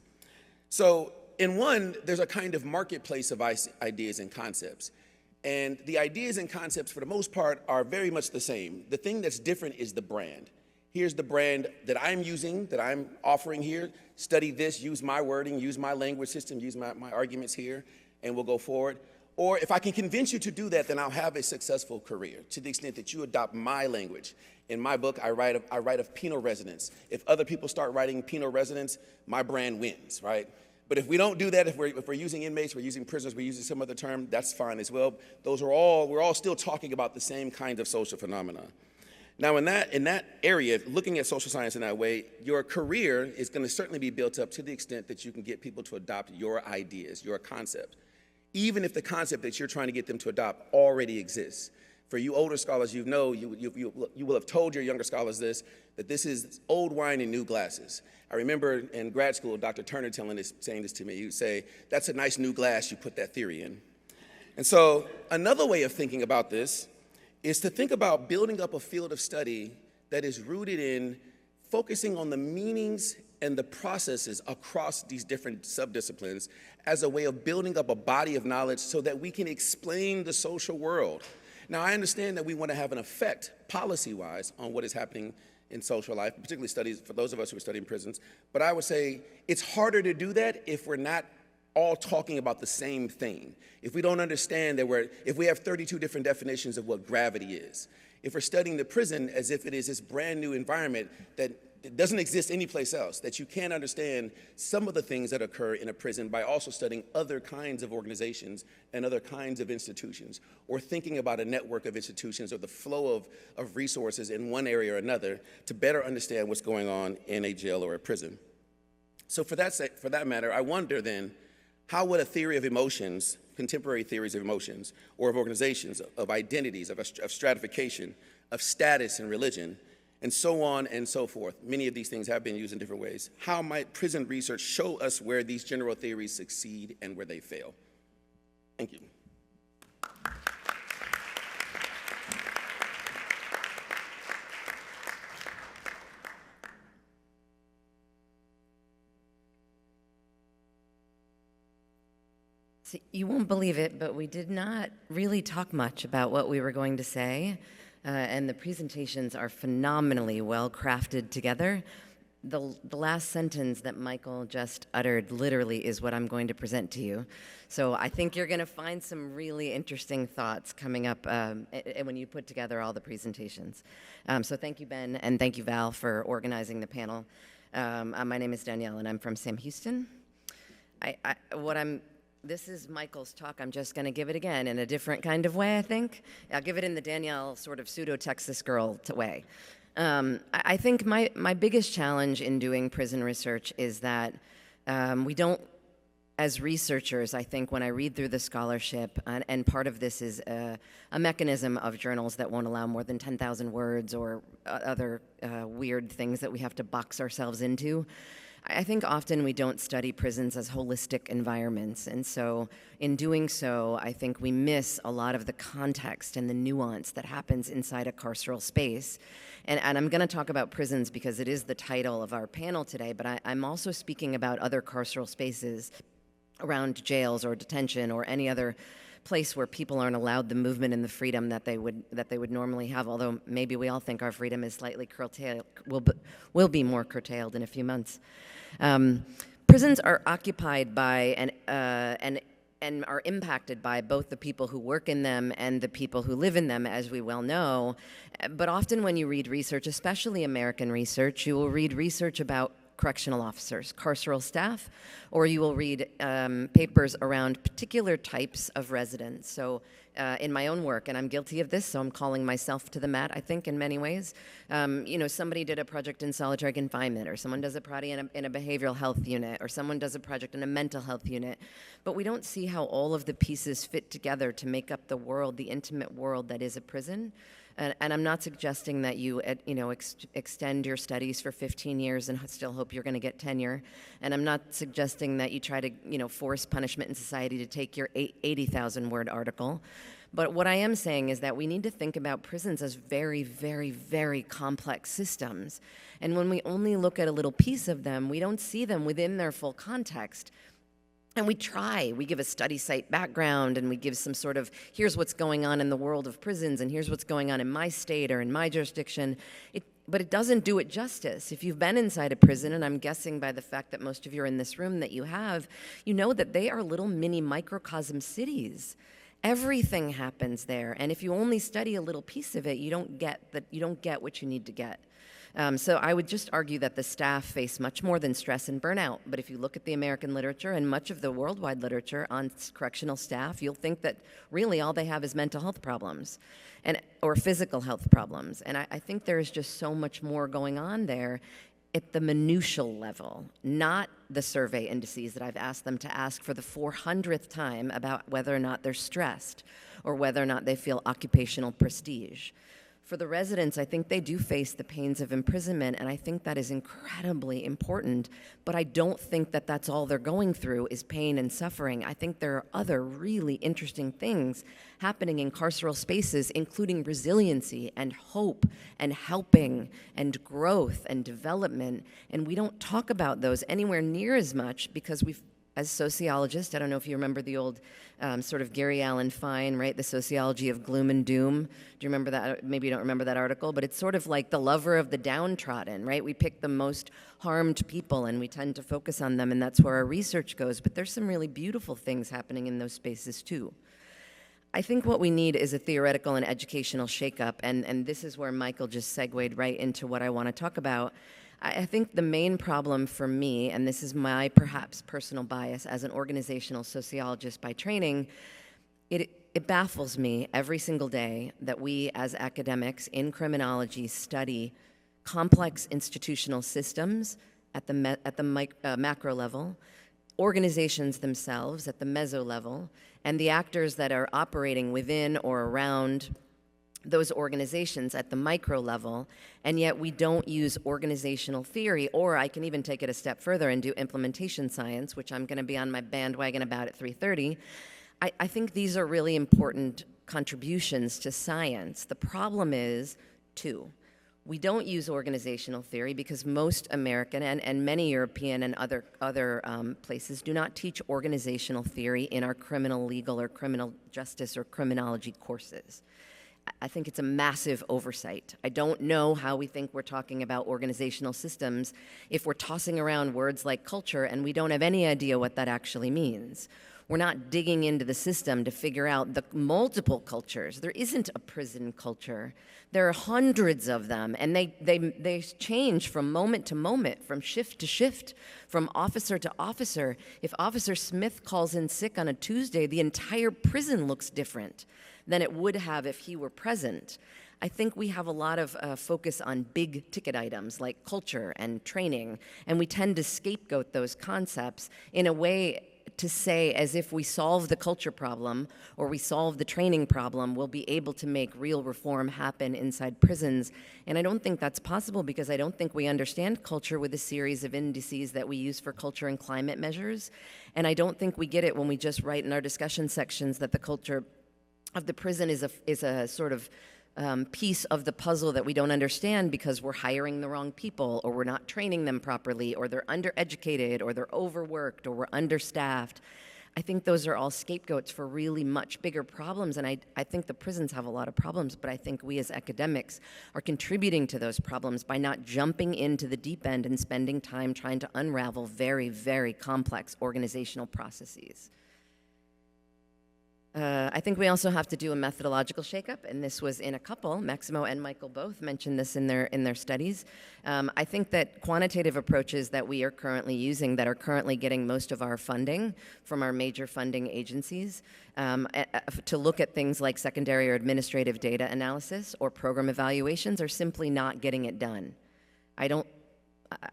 So in one, there's a kind of marketplace of ideas and concepts. And the ideas and concepts, for the most part, are very much the same. The thing that's different is the brand. Here's the brand that I'm using, that I'm offering here. Study this, use my wording, use my language system, use my arguments here, and we'll go forward. Or if I can convince you to do that, then I'll have a successful career, to the extent that you adopt my language. In my book, I write of penal residence. If other people start writing penal residence, my brand wins, right? But if we don't do that, if we're using inmates, we're using prisoners, we're using some other term, that's fine as well. We're all still talking about the same kind of social phenomena. Now, in that area, looking at social science in that way, your career is going to certainly be built up to the extent that you can get people to adopt your ideas, your concept, even if the concept that you're trying to get them to adopt already exists. For you older scholars, you will have told your younger scholars that this is old wine in new glasses. I remember in grad school, Dr. Turner saying this to me. He would say, "That's a nice new glass you put that theory in." And so another way of thinking about this is to think about building up a field of study that is rooted in focusing on the meanings and the processes across these different subdisciplines as a way of building up a body of knowledge so that we can explain the social world. Now, I understand that we want to have an effect, policy-wise, on what is happening in social life, particularly studies for those of us who are studying prisons, but I would say it's harder to do that if we're not all talking about the same thing. If we don't understand that if we have 32 different definitions of what gravity is, if we're studying the prison as if it is this brand new environment that doesn't exist anyplace else, that you can't understand some of the things that occur in a prison by also studying other kinds of organizations and other kinds of institutions, or thinking about a network of institutions or the flow of resources in one area or another to better understand what's going on in a jail or a prison. So for that matter, I wonder then, how would a theory of emotions, contemporary theories of emotions, or of organizations, of identities, of stratification, of status and religion, and so on and so forth, many of these things have been used in different ways, how might prison research show us where these general theories succeed and where they fail? Thank you. You won't believe it, but we did not really talk much about what we were going to say, and the presentations are phenomenally well crafted together. The last sentence that Michael just uttered literally is what I'm going to present to you. So I think you're going to find some really interesting thoughts coming up when you put together all the presentations. So thank you, Ben, and thank you, Val, for organizing the panel. My name is Danielle, and I'm from Sam Houston. This is Michael's talk. I'm just going to give it again in a different kind of way, I think. I'll give it in the Danielle sort of pseudo-Texas girl way. I think my biggest challenge in doing prison research is that we don't, as researchers, I think when I read through the scholarship, and part of this is a mechanism of journals that won't allow more than 10,000 words or other weird things that we have to box ourselves into. I think often we don't study prisons as holistic environments, and so in doing so, I think we miss a lot of the context and the nuance that happens inside a carceral space. And I'm going to talk about prisons because it is the title of our panel today, but I'm also speaking about other carceral spaces around jails or detention or any other place where people aren't allowed the movement and the freedom that they would normally have, although maybe we all think our freedom is slightly curtailed, will be more curtailed in a few months. Prisons are occupied by and are impacted by both the people who work in them and the people who live in them, as we well know. But often when you read research, especially American research, you will read research about correctional officers, carceral staff, or you will read papers around particular types of residents. So in my own work, and I'm guilty of this, so I'm calling myself to the mat, I think, in many ways. Somebody did a project in solitary confinement, or someone does a project in a behavioral health unit, or someone does a project in a mental health unit. But we don't see how all of the pieces fit together to make up the world, the intimate world that is a prison. And I'm not suggesting that you, extend your studies for 15 years and still hope you're going to get tenure. And I'm not suggesting that you try to, force punishment in society to take your 80,000 word article. But what I am saying is that we need to think about prisons as very, very, very complex systems. And when we only look at a little piece of them, we don't see them within their full context. And we try, we give a study site background, and we give some sort of, here's what's going on in the world of prisons, and here's what's going on in my state or in my jurisdiction. But it doesn't do it justice. If you've been inside a prison, and I'm guessing by the fact that most of you are in this room that you have, you know that they are little mini microcosm cities. Everything happens there, and if you only study a little piece of it, you don't get what you need to get. So I would just argue that the staff face much more than stress and burnout. But if you look at the American literature and much of the worldwide literature on correctional staff, you'll think that really all they have is mental health problems or physical health problems. And I think there is just so much more going on there at the minutial level, not the survey indices that I've asked them to ask for the 400th time about whether or not they're stressed or whether or not they feel occupational prestige. For the residents, I think they do face the pains of imprisonment, and I think that is incredibly important, but I don't think that that's all they're going through is pain and suffering. I think there are other really interesting things happening in carceral spaces, including resiliency and hope and helping and growth and development, and we don't talk about those anywhere near as much because as sociologists, I don't know if you remember the old sort of Gary Allen Fine, right? The sociology of gloom and doom. Do you remember that? Maybe you don't remember that article, but it's sort of like the lover of the downtrodden, right? We pick the most harmed people and we tend to focus on them, and that's where our research goes. But there's some really beautiful things happening in those spaces too. I think what we need is a theoretical and educational shakeup, and this is where Michael just segued right into what I want to talk about. I think the main problem for me, and this is my perhaps personal bias as an organizational sociologist by training, it baffles me every single day that we as academics in criminology study complex institutional systems at the macro level, organizations themselves at the meso level, and the actors that are operating within or around those organizations at the micro level, and yet we don't use organizational theory, or I can even take it a step further and do implementation science, which I'm going to be on my bandwagon about at 3:30. I think these are really important contributions to science. The problem is, we don't use organizational theory because most American and many European and other places do not teach organizational theory in our criminal legal or criminal justice or criminology courses. I think it's a massive oversight. I don't know how we think we're talking about organizational systems if we're tossing around words like culture and we don't have any idea what that actually means. We're not digging into the system to figure out the multiple cultures. There isn't a prison culture. There are hundreds of them, and they change from moment to moment, from shift to shift, from officer to officer. If Officer Smith calls in sick on a Tuesday, the entire prison looks different than it would have if he were present. I think we have a lot of focus on big ticket items like culture and training, and we tend to scapegoat those concepts in a way to say as if we solve the culture problem or we solve the training problem, we'll be able to make real reform happen inside prisons. And I don't think that's possible because I don't think we understand culture with a series of indices that we use for culture and climate measures. And I don't think we get it when we just write in our discussion sections that the culture of the prison is a sort of piece of the puzzle that we don't understand because we're hiring the wrong people, or we're not training them properly, or they're undereducated, or they're overworked, or we're understaffed. I think those are all scapegoats for really much bigger problems, and I think the prisons have a lot of problems, but I think we as academics are contributing to those problems by not jumping into the deep end and spending time trying to unravel very, very complex organizational processes. I think we also have to do a methodological shakeup, and this was in a couple. Maximo and Michael both mentioned this in their studies. I think that quantitative approaches that we are currently using, that are currently getting most of our funding from our major funding agencies, to look at things like secondary or administrative data analysis or program evaluations, are simply not getting it done.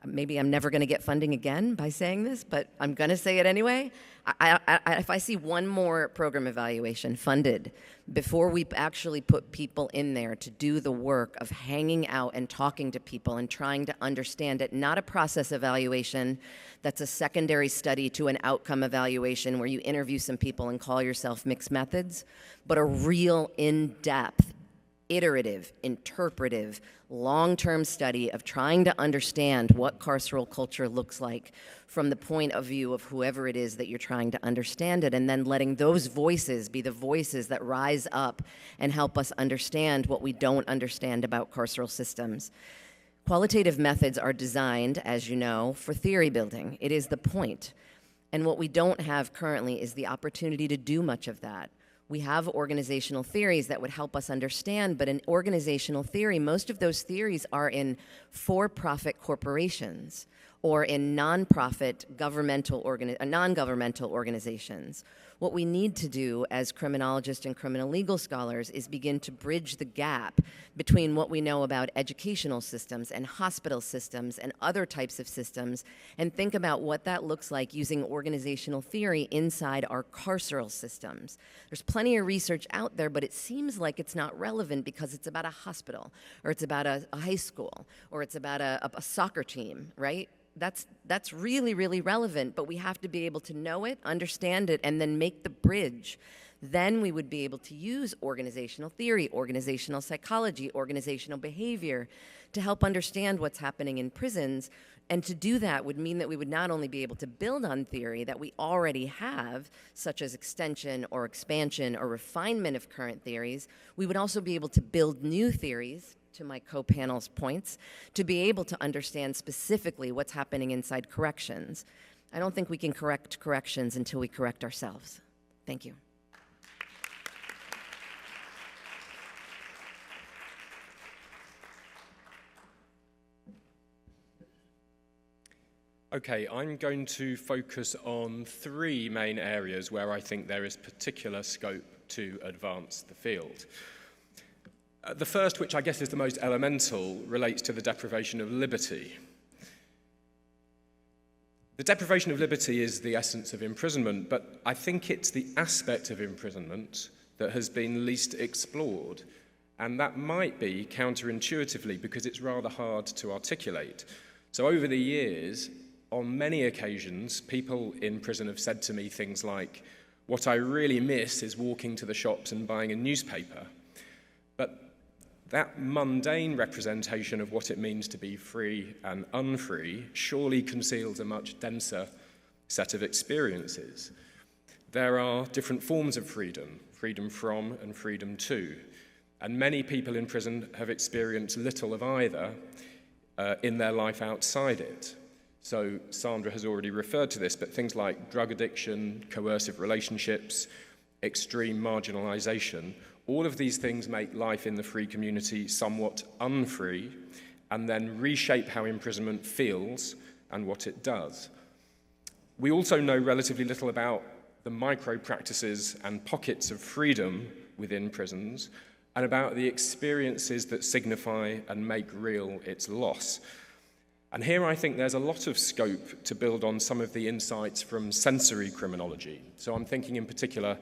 Maybe I'm never going to get funding again by saying this, but I'm going to say it anyway. If I see one more program evaluation funded before we actually put people in there to do the work of hanging out and talking to people and trying to understand it, not a process evaluation that's a secondary study to an outcome evaluation where you interview some people and call yourself mixed methods, but a real in-depth iterative, interpretive, long-term study of trying to understand what carceral culture looks like from the point of view of whoever it is that you're trying to understand it, and then letting those voices be the voices that rise up and help us understand what we don't understand about carceral systems. Qualitative methods are designed, as you know, for theory building. It is the point. And what we don't have currently is the opportunity to do much of that. We have organizational theories that would help us understand, but in organizational theory, most of those theories are in for-profit corporations or in non-governmental organizations. What we need to do as criminologists and criminal legal scholars is begin to bridge the gap between what we know about educational systems and hospital systems and other types of systems, and think about what that looks like using organizational theory inside our carceral systems. There's plenty of research out there, but it seems like it's not relevant because it's about a hospital, or it's about a high school, or it's about a soccer team, right? That's really, really relevant, but we have to be able to know it, understand it, and then make the bridge. Then we would be able to use organizational theory, organizational psychology, organizational behavior to help understand what's happening in prisons. And to do that would mean that we would not only be able to build on theory that we already have, such as extension or expansion or refinement of current theories, we would also be able to build new theories, to my co-panel's points, to be able to understand specifically what's happening inside corrections. I don't think we can correct corrections until we correct ourselves. Thank you. Okay, I'm going to focus on three main areas where I think there is particular scope to advance the field. The first, which I guess is the most elemental, relates to the deprivation of liberty. The deprivation of liberty is the essence of imprisonment, but I think it's the aspect of imprisonment that has been least explored, and that might be counterintuitively because it's rather hard to articulate. So over the years, on many occasions, people in prison have said to me things like, "What I really miss is walking to the shops and buying a newspaper." But that mundane representation of what it means to be free and unfree surely conceals a much denser set of experiences. There are different forms of freedom, freedom from and freedom to, and many people in prison have experienced little of either in their life outside it. So Sandra has already referred to this, but things like drug addiction, coercive relationships, extreme marginalization, all of these things make life in the free community somewhat unfree and then reshape how imprisonment feels and what it does. We also know relatively little about the micro-practices and pockets of freedom within prisons and about the experiences that signify and make real its loss. And here I think there's a lot of scope to build on some of the insights from sensory criminology. So I'm thinking in particular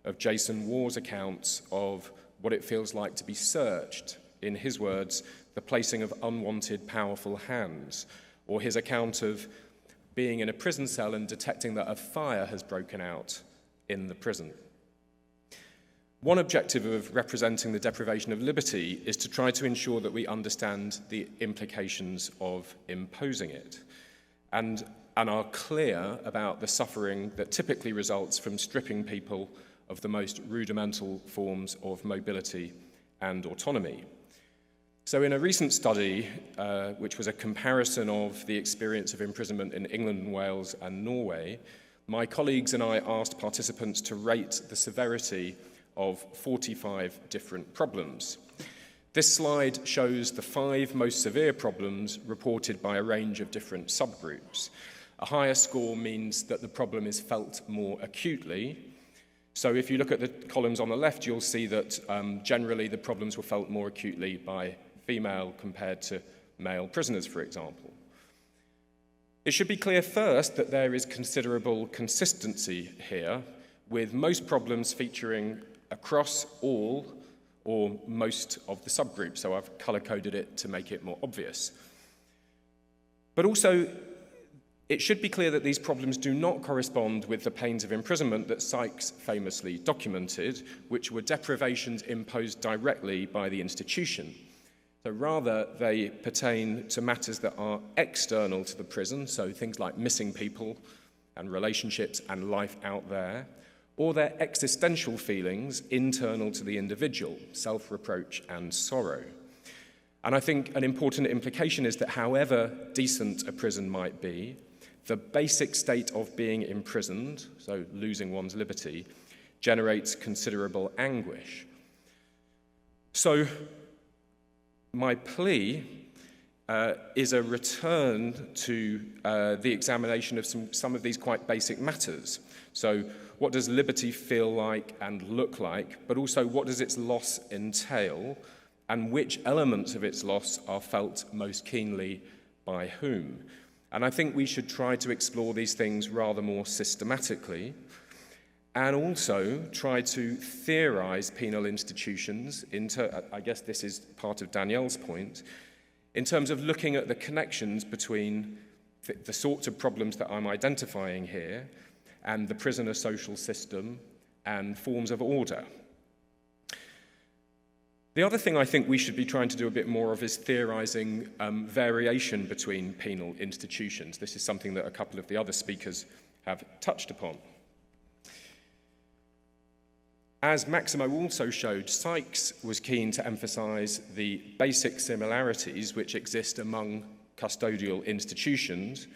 of Jason Warr's accounts of what it feels like to be searched, in his words, the placing of unwanted powerful hands, or his account of being in a prison cell and detecting that a fire has broken out in the prison. One objective of representing the deprivation of liberty is to try to ensure that we understand the implications of imposing it and are clear about the suffering that typically results from stripping people of the most rudimental forms of mobility and autonomy. So in a recent study, which was a comparison of the experience of imprisonment in England and Wales and Norway, my colleagues and I asked participants to rate the severity of 45 different problems. This slide shows the 5 most severe problems reported by a range of different subgroups. A higher score means that the problem is felt more acutely. So if you look at the columns on the left, you'll see that generally the problems were felt more acutely by female compared to male prisoners, for example. It should be clear first that there is considerable consistency here, with most problems featuring across all or most of the subgroups, so I've color-coded it to make it more obvious. But also, It should be clear that these problems do not correspond with the pains of imprisonment that Sykes famously documented, which were deprivations imposed directly by the institution. So rather, they pertain to matters that are external to the prison, so things like missing people and relationships and life out there, or their existential feelings internal to the individual, self-reproach and sorrow. And I think an important implication is that however decent a prison might be, the basic state of being imprisoned, so losing one's liberty, generates considerable anguish. So my plea is a return to the examination of some of these quite basic matters. So what does liberty feel like and look like, but also what does its loss entail, and which elements of its loss are felt most keenly by whom? And I think we should try to explore these things rather more systematically, and also try to theorize penal institutions I guess this is part of Danielle's point, in terms of looking at the connections between the sorts of problems that I'm identifying here and the prisoner social system and forms of order. The other thing I think we should be trying to do a bit more of is theorizing variation between penal institutions. This is something that a couple of the other speakers have touched upon. As Maximo also showed, Sykes was keen to emphasize the basic similarities which exist among custodial institutions,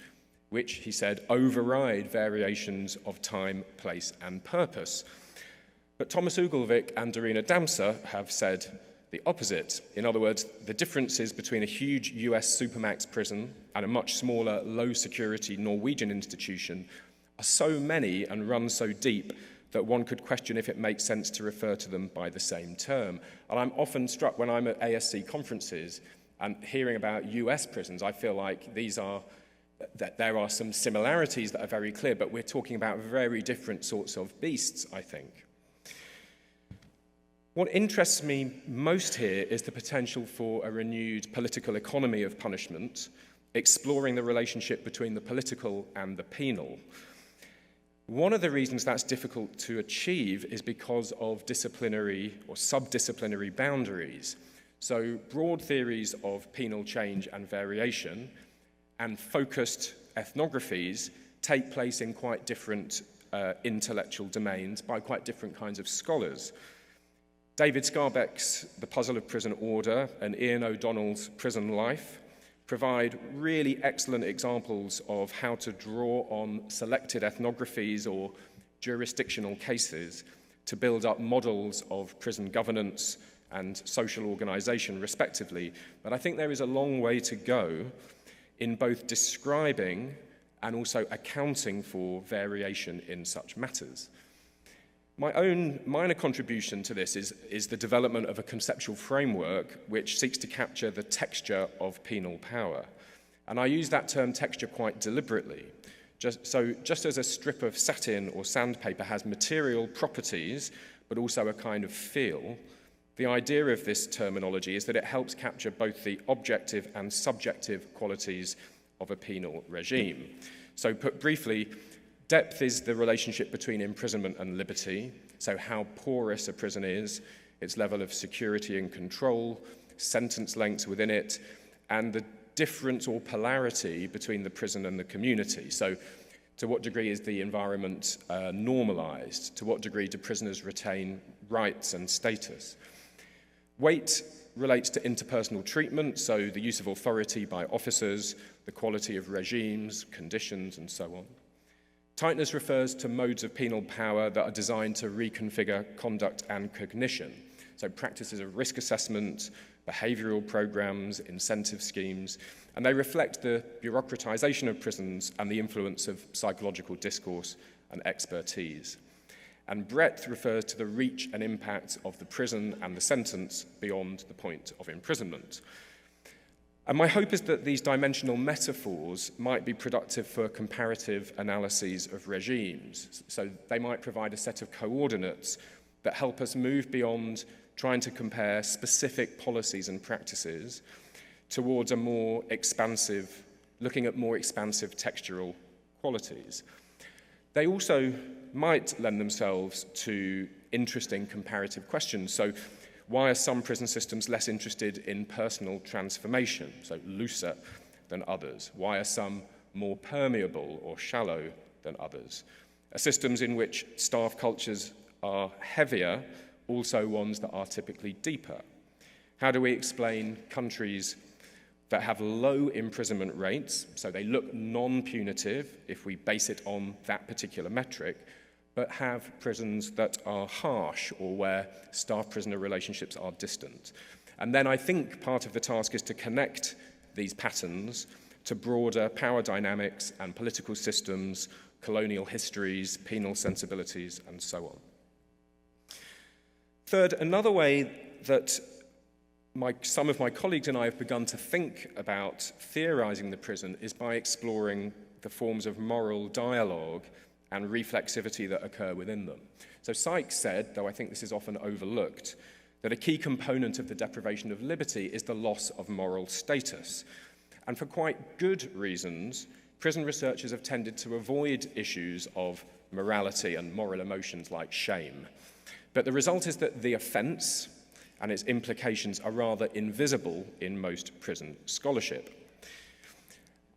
which, he said, override variations of time, place, and purpose. But Thomas Ugelvik and Darina Damser have said the opposite. In other words, the differences between a huge US supermax prison and a much smaller, low-security Norwegian institution are so many and run so deep that one could question if it makes sense to refer to them by the same term. And I'm often struck when I'm at ASC conferences and hearing about US prisons, I feel like that there are some similarities that are very clear, but we're talking about very different sorts of beasts, I think. What interests me most here is the potential for a renewed political economy of punishment, exploring the relationship between the political and the penal. One of the reasons that's difficult to achieve is because of disciplinary or subdisciplinary boundaries. So broad theories of penal change and variation and focused ethnographies take place in quite different intellectual domains by quite different kinds of scholars. David Scarbeck's The Puzzle of Prison Order and Ian O'Donnell's Prison Life provide really excellent examples of how to draw on selected ethnographies or jurisdictional cases to build up models of prison governance and social organization, respectively. But I think there is a long way to go in both describing and also accounting for variation in such matters. My own minor contribution to this is the development of a conceptual framework which seeks to capture the texture of penal power. And I use that term texture quite deliberately. Just as a strip of satin or sandpaper has material properties, but also a kind of feel, the idea of this terminology is that it helps capture both the objective and subjective qualities of a penal regime. So put briefly, depth is the relationship between imprisonment and liberty, so how porous a prison is, its level of security and control, sentence lengths within it, and the difference or polarity between the prison and the community. So to what degree is the environment normalized? To what degree do prisoners retain rights and status? Weight relates to interpersonal treatment, so the use of authority by officers, the quality of regimes, conditions, and so on. Tightness refers to modes of penal power that are designed to reconfigure conduct and cognition. So practices of risk assessment, behavioral programs, incentive schemes, and they reflect the bureaucratization of prisons and the influence of psychological discourse and expertise. And breadth refers to the reach and impact of the prison and the sentence beyond the point of imprisonment. And my hope is that these dimensional metaphors might be productive for comparative analyses of regimes. So they might provide a set of coordinates that help us move beyond trying to compare specific policies and practices towards a more expansive looking at more expansive textural qualities. They also might lend themselves to interesting comparative questions. So why are some prison systems less interested in personal transformation, so looser than others? Why are some more permeable or shallow than others? Are systems in which staff cultures are heavier also ones that are typically deeper? How do we explain countries that have low imprisonment rates, so they look non-punitive if we base it on that particular metric, but have prisons that are harsh or where staff-prisoner relationships are distant? And then I think part of the task is to connect these patterns to broader power dynamics and political systems, colonial histories, penal sensibilities, and so on. Third, another way that some of my colleagues and I have begun to think about theorizing the prison is by exploring the forms of moral dialogue and reflexivity that occur within them. So Sykes said, though I think this is often overlooked, that a key component of the deprivation of liberty is the loss of moral status. And for quite good reasons, prison researchers have tended to avoid issues of morality and moral emotions like shame. But the result is that the offense and its implications are rather invisible in most prison scholarship.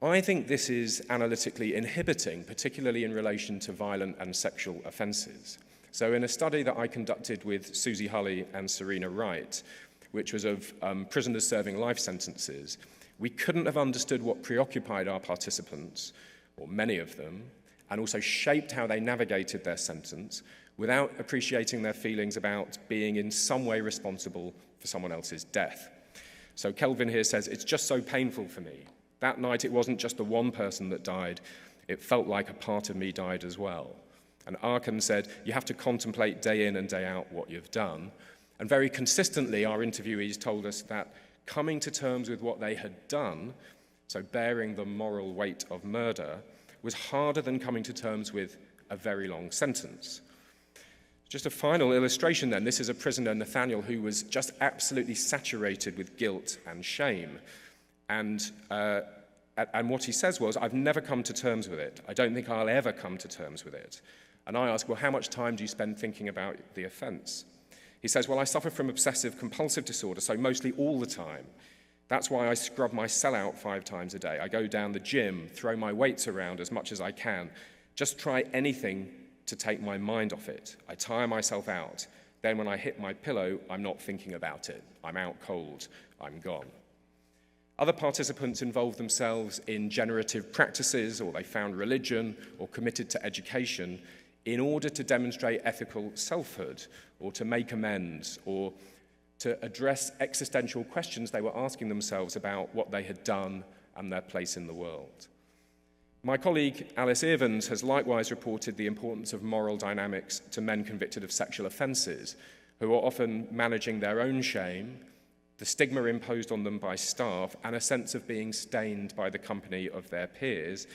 I think this is analytically inhibiting, particularly in relation to violent and sexual offences. So in a study that I conducted with Susie Hulley and Serena Wright, which was of prisoners serving life sentences, we couldn't have understood what preoccupied our participants, or many of them, and also shaped how they navigated their sentence without appreciating their feelings about being in some way responsible for someone else's death. So Kelvin here says, it's just so painful for me. That night it wasn't just the one person that died, it felt like a part of me died as well. And Arkin said, you have to contemplate day in and day out what you've done. And very consistently, our interviewees told us that coming to terms with what they had done, so bearing the moral weight of murder, was harder than coming to terms with a very long sentence. Just a final illustration then. This is a prisoner, Nathaniel, who was just absolutely saturated with guilt and shame. And what he says was, I've never come to terms with it. I don't think I'll ever come to terms with it. And I ask, well, how much time do you spend thinking about the offense? He says, well, I suffer from obsessive compulsive disorder, so mostly all the time. That's why I scrub my cell out 5 times a day. I go down the gym, throw my weights around as much as I can. Just try anything to take my mind off it. I tire myself out. Then when I hit my pillow, I'm not thinking about it. I'm out cold. I'm gone. Other participants involved themselves in generative practices, or they found religion, or committed to education in order to demonstrate ethical selfhood, or to make amends, or to address existential questions they were asking themselves about what they had done and their place in the world. My colleague Alice Evans has likewise reported the importance of moral dynamics to men convicted of sexual offences, who are often managing their own shame, the stigma imposed on them by staff, and a sense of being stained by the company of their peers.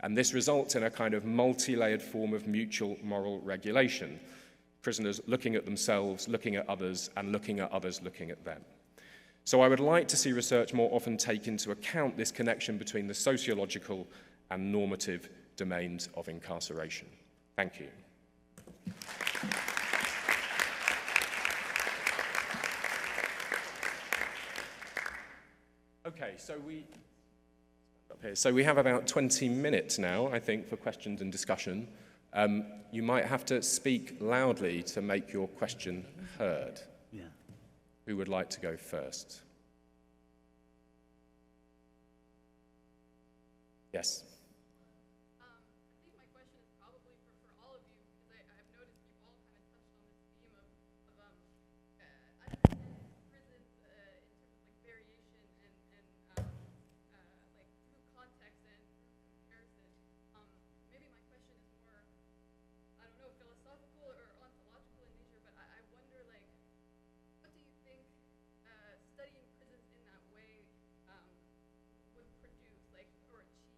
And this results in a kind of multi-layered form of mutual moral regulation. Prisoners looking at themselves, looking at others, and looking at others looking at them. So I would like to see research more often take into account this connection between the sociological and normative domains of incarceration. Thank you. Okay, so we have about 20 minutes now, I think, for questions and discussion. You might have to speak loudly to make your question heard. Yeah. Who would like to go first? Yes. Studying prisons in that way would produce, or achieve,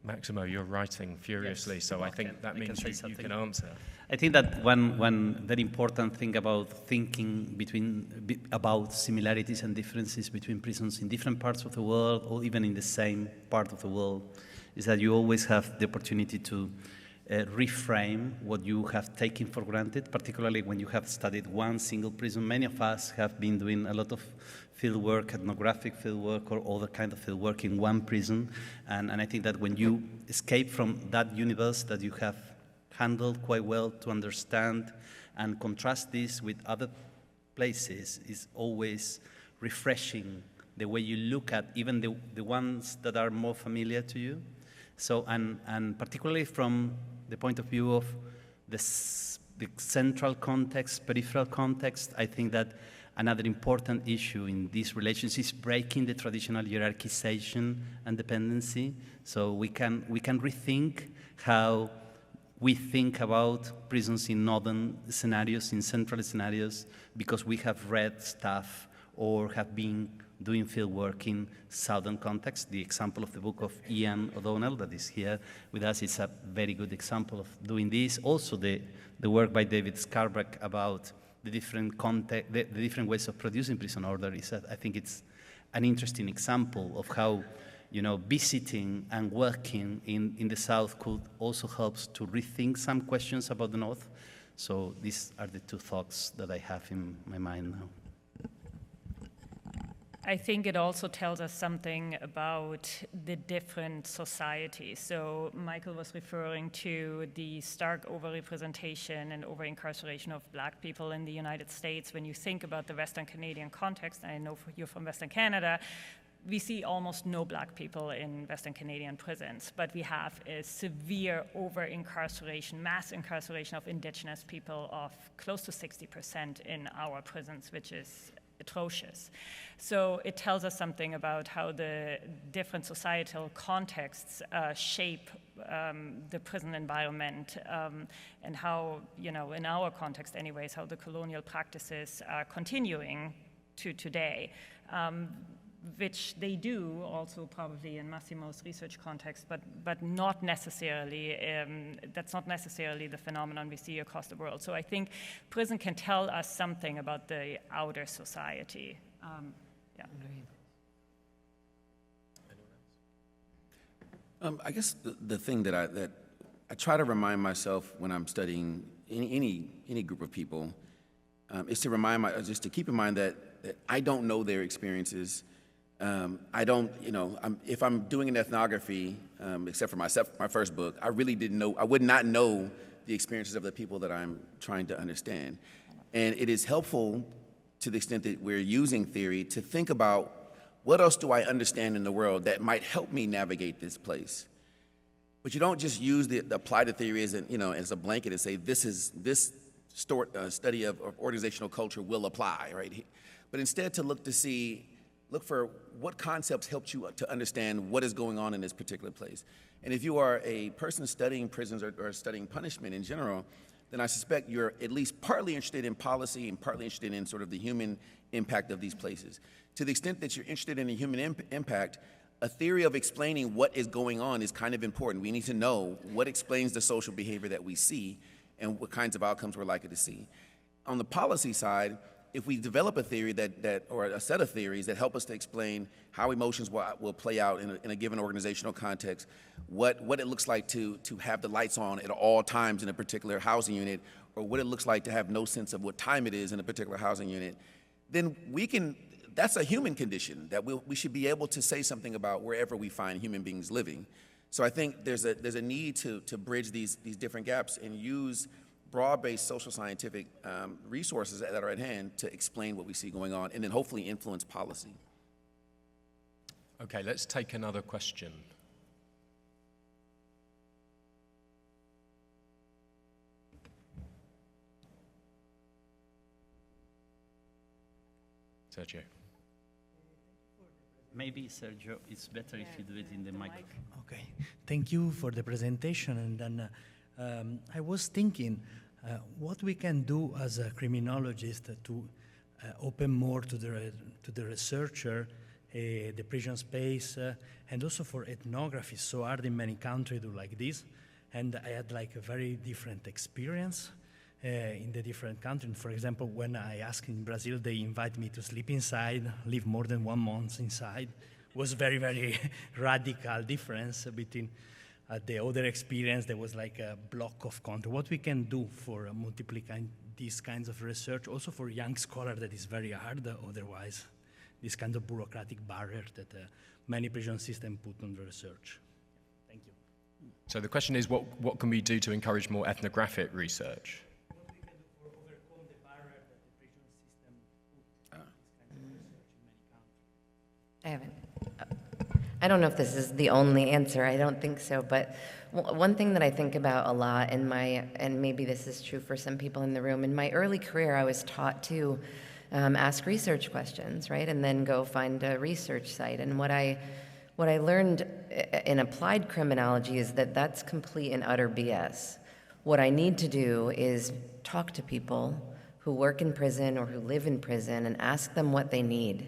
Maximo, you're writing furiously, Yes. so I think Okay, that I can means say you something. can answer. I think that one very important thing about thinking about similarities and differences between prisons in different parts of the world, or even in the same part of the world, is that you always have the opportunity to reframe what you have taken for granted, particularly when you have studied one single prison. Many of us have been doing a lot of field work, ethnographic field work, or other kind of field work in one prison. And I think that when you escape from that universe that you have handled quite well to understand and contrast this with other places, is always refreshing the way you look at even the ones that are more familiar to you. So, and particularly from the point of view of the central context, peripheral context, I think that another important issue in these relations is breaking the traditional hierarchization and dependency. So we can rethink how we think about prisons in northern scenarios, in central scenarios, because we have read stuff or have been doing field work in southern context. The example of the book of Ian O'Donnell that is here with us is a very good example of doing this. Also, the work by David Scarbrack about the different context, the different ways of producing prison order is, I think it's an interesting example of how, you know, visiting and working in the South could also help to rethink some questions about the North. So these are the two thoughts that I have in my mind now. I think it also tells us something about the different societies. So Michael was referring to the stark overrepresentation and over-incarceration of Black people in the United States. When you think about the Western Canadian context, and I know you're from Western Canada, we see almost no Black people in Western Canadian prisons, but we have a severe over-incarceration, mass incarceration of Indigenous people of close to 60% in our prisons, which is atrocious. So it tells us something about how the different societal contexts shape the prison environment, and how, you know, in our context anyways, how the colonial practices are continuing to today, which they do also probably in Massimo's research context, but not necessarily, that's not necessarily the phenomenon we see across the world. So I think prison can tell us something about the outer society. Yeah. I guess the thing that I try to remind myself when I'm studying any group of people is to just to keep in mind that I don't know their experiences. I don't, you know, if I'm doing an ethnography, except for myself, my first book, I really didn't know, I would not know the experiences of the people that I'm trying to understand. And it is helpful to the extent that we're using theory to think about what else do I understand in the world that might help me navigate this place. But you don't just use apply the theory as a blanket and say this study of organizational culture will apply, right? But instead to look for what concepts helped you to understand what is going on in this particular place. And if you are a person studying prisons or studying punishment in general, then I suspect you're at least partly interested in policy and partly interested in sort of the human impact of these places. To the extent that you're interested in the human impact, a theory of explaining what is going on is kind of important. We need to know what explains the social behavior that we see and what kinds of outcomes we're likely to see. On the policy side, if we develop a theory or a set of theories that help us to explain how emotions will play out in a given organizational context, what it looks like to have the lights on at all times in a particular housing unit, or what it looks like to have no sense of what time it is in a particular housing unit, then that's a human condition that we should be able to say something about wherever we find human beings living. So I think there's a need to bridge these different gaps and use broad-based social scientific resources that are at hand to explain what we see going on and then hopefully influence policy. Okay, let's take another question. Sergio. Maybe, Sergio, it's better if you do it in the microphone. Okay, thank you for the presentation. And then I was thinking what we can do as a criminologist to open more to the researcher the prison space, and also for ethnography. It's so hard in many countries to do like this. And I had like a very different experience in the different countries. For example, when I asked in Brazil, they invite me to sleep inside, live more than 1 month inside. It was very, very radical difference between the other experience. There was like a block of content. What we can do for multiplying these kinds of research, also for young scholars, that is very hard otherwise. This kind of bureaucratic barrier that many prison systems put on the research. Thank you. So the question is, what can we do to encourage more ethnographic research? What we can do for overcome the barrier that the prison system put this kind of research in many countries? I haven't. I don't know if this is the only answer. I don't think so. But one thing that I think about a lot in and maybe this is true for some people in the room, in my early career, I was taught to ask research questions, right? And then go find a research site. And what I learned in applied criminology is that that's complete and utter BS. What I need to do is talk to people who work in prison or who live in prison and ask them what they need.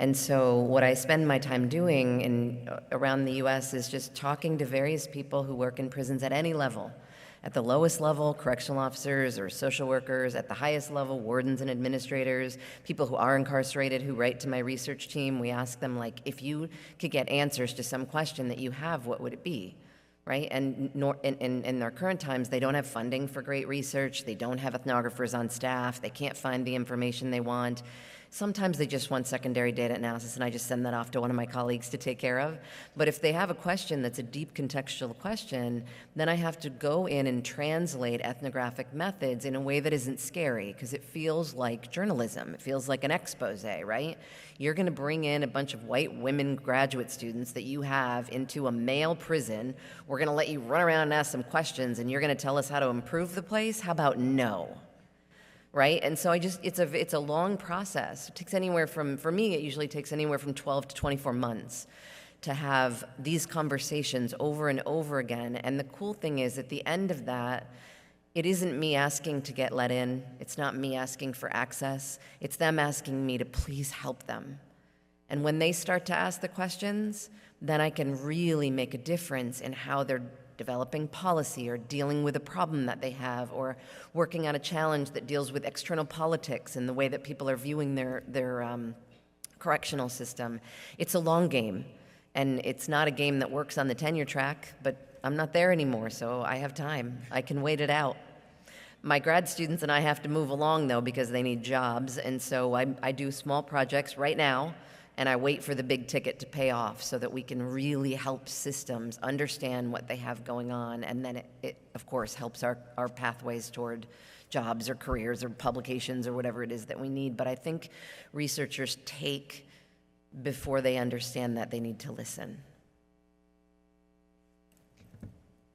And so what I spend my time doing around the US is just talking to various people who work in prisons at any level. At the lowest level, correctional officers or social workers. At the highest level, wardens and administrators, people who are incarcerated who write to my research team. We ask them, like, if you could get answers to some question that you have, what would it be? Right? And in their current times, they don't have funding for great research. They don't have ethnographers on staff. They can't find the information they want. Sometimes they just want secondary data analysis, and I just send that off to one of my colleagues to take care of. But if they have a question that's a deep contextual question, then I have to go in and translate ethnographic methods in a way that isn't scary, because it feels like journalism. It feels like an expose, right? You're going to bring in a bunch of white women graduate students that you have into a male prison. We're going to let you run around and ask some questions, and you're going to tell us how to improve the place? How about no? Right? And so it's a long process. It takes anywhere from, for me, it usually takes anywhere from 12 to 24 months to have these conversations over and over again. And the cool thing is, at the end of that, it isn't me asking to get let in. It's not me asking for access. It's them asking me to please help them. And when they start to ask the questions, then I can really make a difference in how they're developing policy or dealing with a problem that they have or working on a challenge that deals with external politics and the way that people are viewing their correctional system. It's a long game, and it's not a game that works on the tenure track, but I'm not there anymore, so I have time. I can wait it out. My grad students and I have to move along, though, because they need jobs, and so I do small projects right now, and I wait for the big ticket to pay off so that we can really help systems understand what they have going on, and then it of course, helps our pathways toward jobs or careers or publications or whatever it is that we need. But I think researchers take before they understand that they need to listen.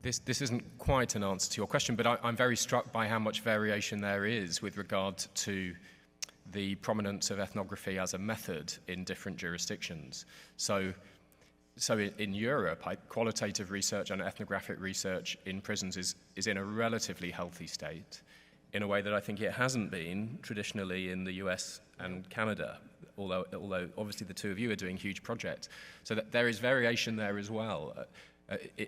This isn't quite an answer to your question, but I'm very struck by how much variation there is with regard to the prominence of ethnography as a method in different jurisdictions. So in Europe, qualitative research and ethnographic research in prisons is in a relatively healthy state, in a way that I think it hasn't been traditionally in the US and Canada, although obviously the two of you are doing huge projects. So that there is variation there as well.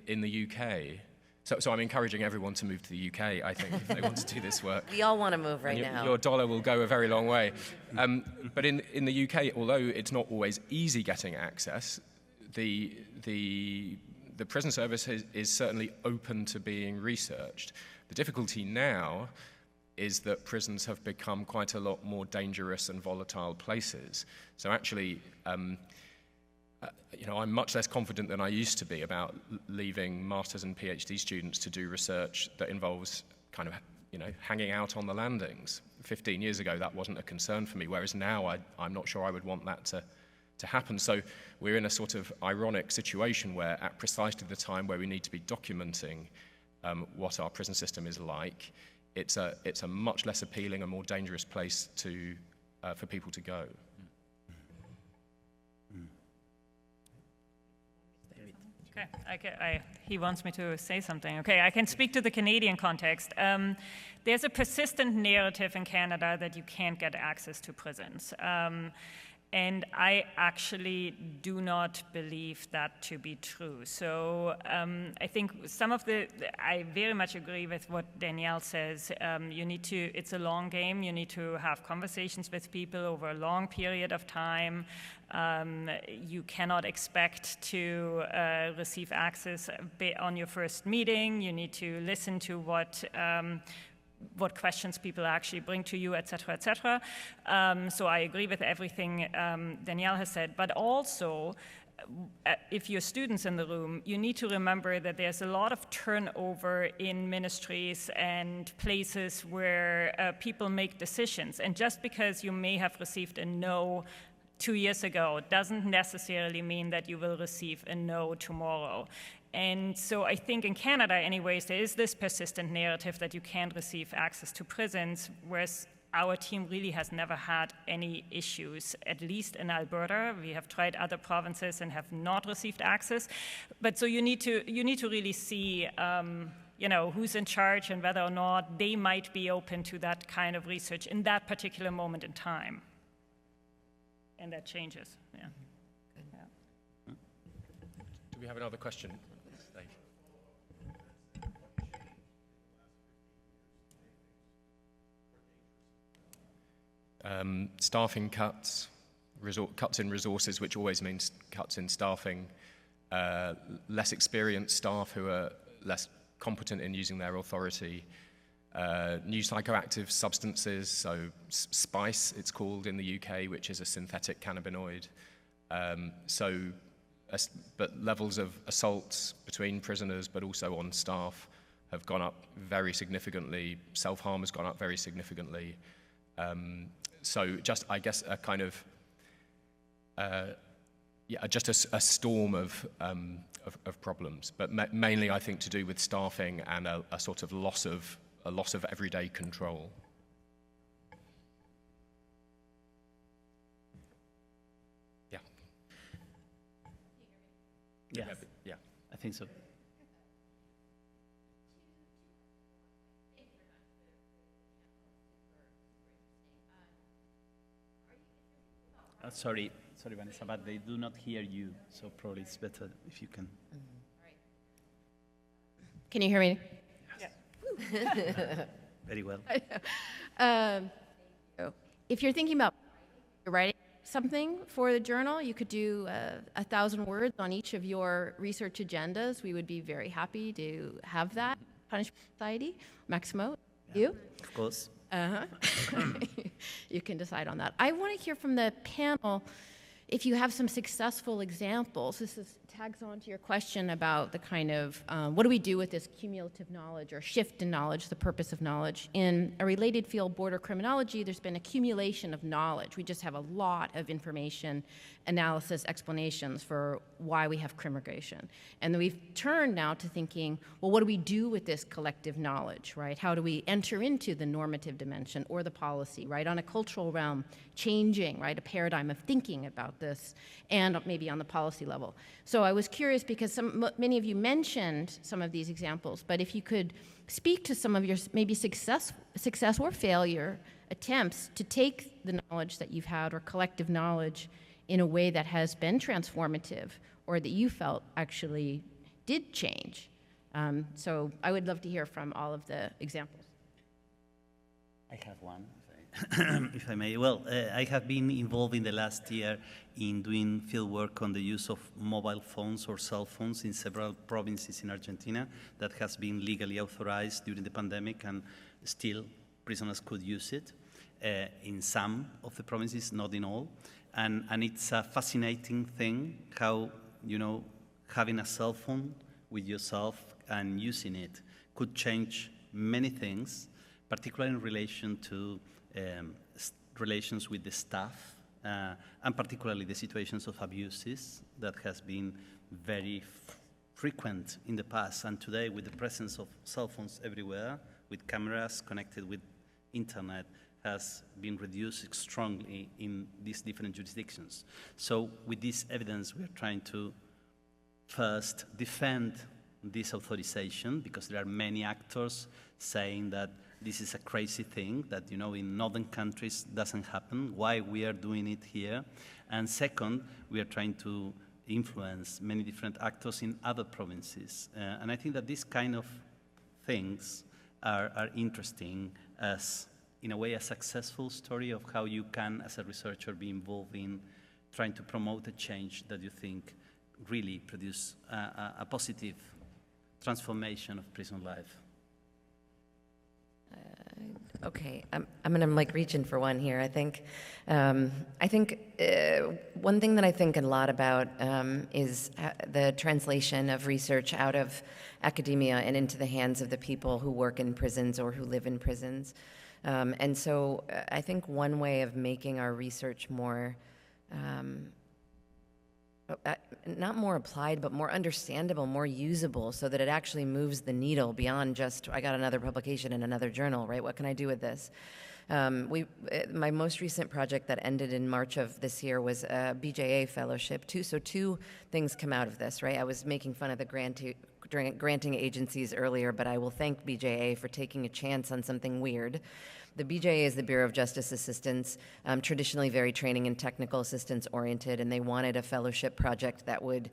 In the UK, so I'm encouraging everyone to move to the UK, I think, if they want to do this work. We all want to move right now. Your dollar will go a very long way. But in the UK, although it's not always easy getting access, the prison service is certainly open to being researched. The difficulty now is that prisons have become quite a lot more dangerous and volatile places. So actually, I'm much less confident than I used to be about leaving masters and PhD students to do research that involves kind of, hanging out on the landings. 15 years ago, that wasn't a concern for me, whereas now I'm not sure I would want that to happen. So we're in a sort of ironic situation where at precisely the time where we need to be documenting what our prison system is like, it's a much less appealing and more dangerous place for people to go. Okay, he wants me to say something. Okay, I can speak to the Canadian context. There's a persistent narrative in Canada that you can't get access to prisons. And I actually do not believe that to be true. So I think I very much agree with what Danielle says. It's a long game. You need to have conversations with people over a long period of time. You cannot expect to receive access on your first meeting. You need to listen to what questions people actually bring to you, et cetera, et cetera. So I agree with everything Danielle has said, but also, if you're students in the room, you need to remember that there's a lot of turnover in ministries and places where people make decisions. And just because you may have received a no 2 years ago doesn't necessarily mean that you will receive a no tomorrow. And so I think in Canada, anyways, there is this persistent narrative that you can't receive access to prisons, whereas our team really has never had any issues, at least in Alberta. We have tried other provinces and have not received access. But so you need to really see who's in charge and whether or not they might be open to that kind of research in that particular moment in time. And that changes, yeah. Do we have another question? Staffing cuts, cuts in resources, which always means cuts in staffing, less experienced staff who are less competent in using their authority, new psychoactive substances, so spice it's called in the UK, which is a synthetic cannabinoid. But levels of assaults between prisoners but also on staff have gone up very significantly. Self-harm has gone up very significantly. So just, I guess, a kind of, just a storm of problems, but mainly I think to do with staffing and a sort of loss of everyday control. Yeah. Yes. Yeah. I think so. Sorry, Vanessa, but they do not hear you, so probably it's better if you can. Can you hear me? Yes. Very well. If you're thinking about writing something for the journal, you could do 1,000 words on each of your research agendas. We would be very happy to have that. Punishment Society, Maximo, you? Of course. You can decide on that. I want to hear from the panel if you have some successful examples. This tags on to your question about the kind of what do we do with this cumulative knowledge or shift in knowledge, the purpose of knowledge. In a related field, border criminology, there's been accumulation of knowledge. We just have a lot of information, analysis, explanations for why we have crimigration. And then we've turned now to thinking, well, what do we do with this collective knowledge, right? How do we enter into the normative dimension or the policy, right? On a cultural realm, changing, right? A paradigm of thinking about this, and maybe on the policy level. So I was curious because many of you mentioned some of these examples, but if you could speak to some of your maybe success or failure attempts to take the knowledge that you've had or collective knowledge in a way that has been transformative or that you felt actually did change. So I would love to hear from all of the examples. I have one, if I may. Well, I have been involved in the last year in doing field work on the use of mobile phones or cell phones in several provinces in Argentina that has been legally authorized during the pandemic, and still prisoners could use it in some of the provinces, not in all. And it's a fascinating thing how, having a cell phone with yourself and using it could change many things, particularly in relation to relations with the staff, and particularly the situations of abuses that has been very frequent in the past. And today, with the presence of cell phones everywhere, with cameras connected with internet, has been reduced strongly in these different jurisdictions. So with this evidence, we're trying to first defend this authorization, because there are many actors saying that this is a crazy thing that, you know, in northern countries doesn't happen, why we are doing it here. And second, we are trying to influence many different actors in other provinces. And I think that these kind of things are interesting as, in a way, a successful story of how you can, as a researcher, be involved in trying to promote a change that you think really produce a positive transformation of prison life. Okay, I'm gonna like reaching for one here. I think one thing that I think a lot about is the translation of research out of academia and into the hands of the people who work in prisons or who live in prisons. And so I think one way of making our research more not more applied, but more understandable, more usable, so that it actually moves the needle beyond just, I got another publication in another journal, right? What can I do with this? My most recent project that ended in March of this year was a BJA fellowship, too. So two things come out of this, right? I was making fun of the granting agencies earlier, but I will thank BJA for taking a chance on something weird. The BJA is the Bureau of Justice Assistance, traditionally very training and technical assistance oriented, and they wanted a fellowship project that would,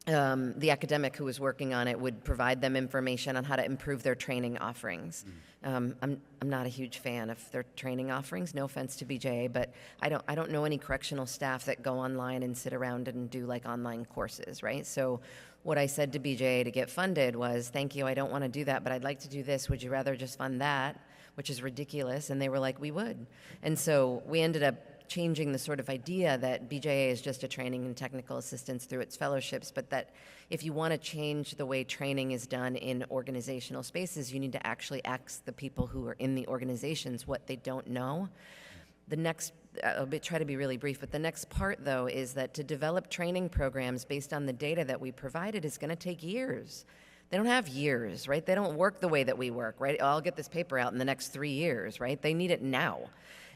the academic who was working on it would provide them information on how to improve their training offerings. I'm not a huge fan of their training offerings, no offense to BJA, but I don't know any correctional staff that go online and sit around and do like online courses, right? So what I said to BJA to get funded was, thank you, I don't want to do that, but I'd like to do this. Would you rather just fund that? Which is ridiculous, and they were like, we would. And so we ended up changing the sort of idea that BJA is just a training and technical assistance through its fellowships, but that if you want to change the way training is done in organizational spaces, you need to actually ask the people who are in the organizations what they don't know. The next, I'll try to be really brief, but the next part, though, is that to develop training programs based on the data that we provided is going to take years. They don't have years, right? They don't work the way that we work, right? I'll get this paper out in the next 3 years, right? They need it now.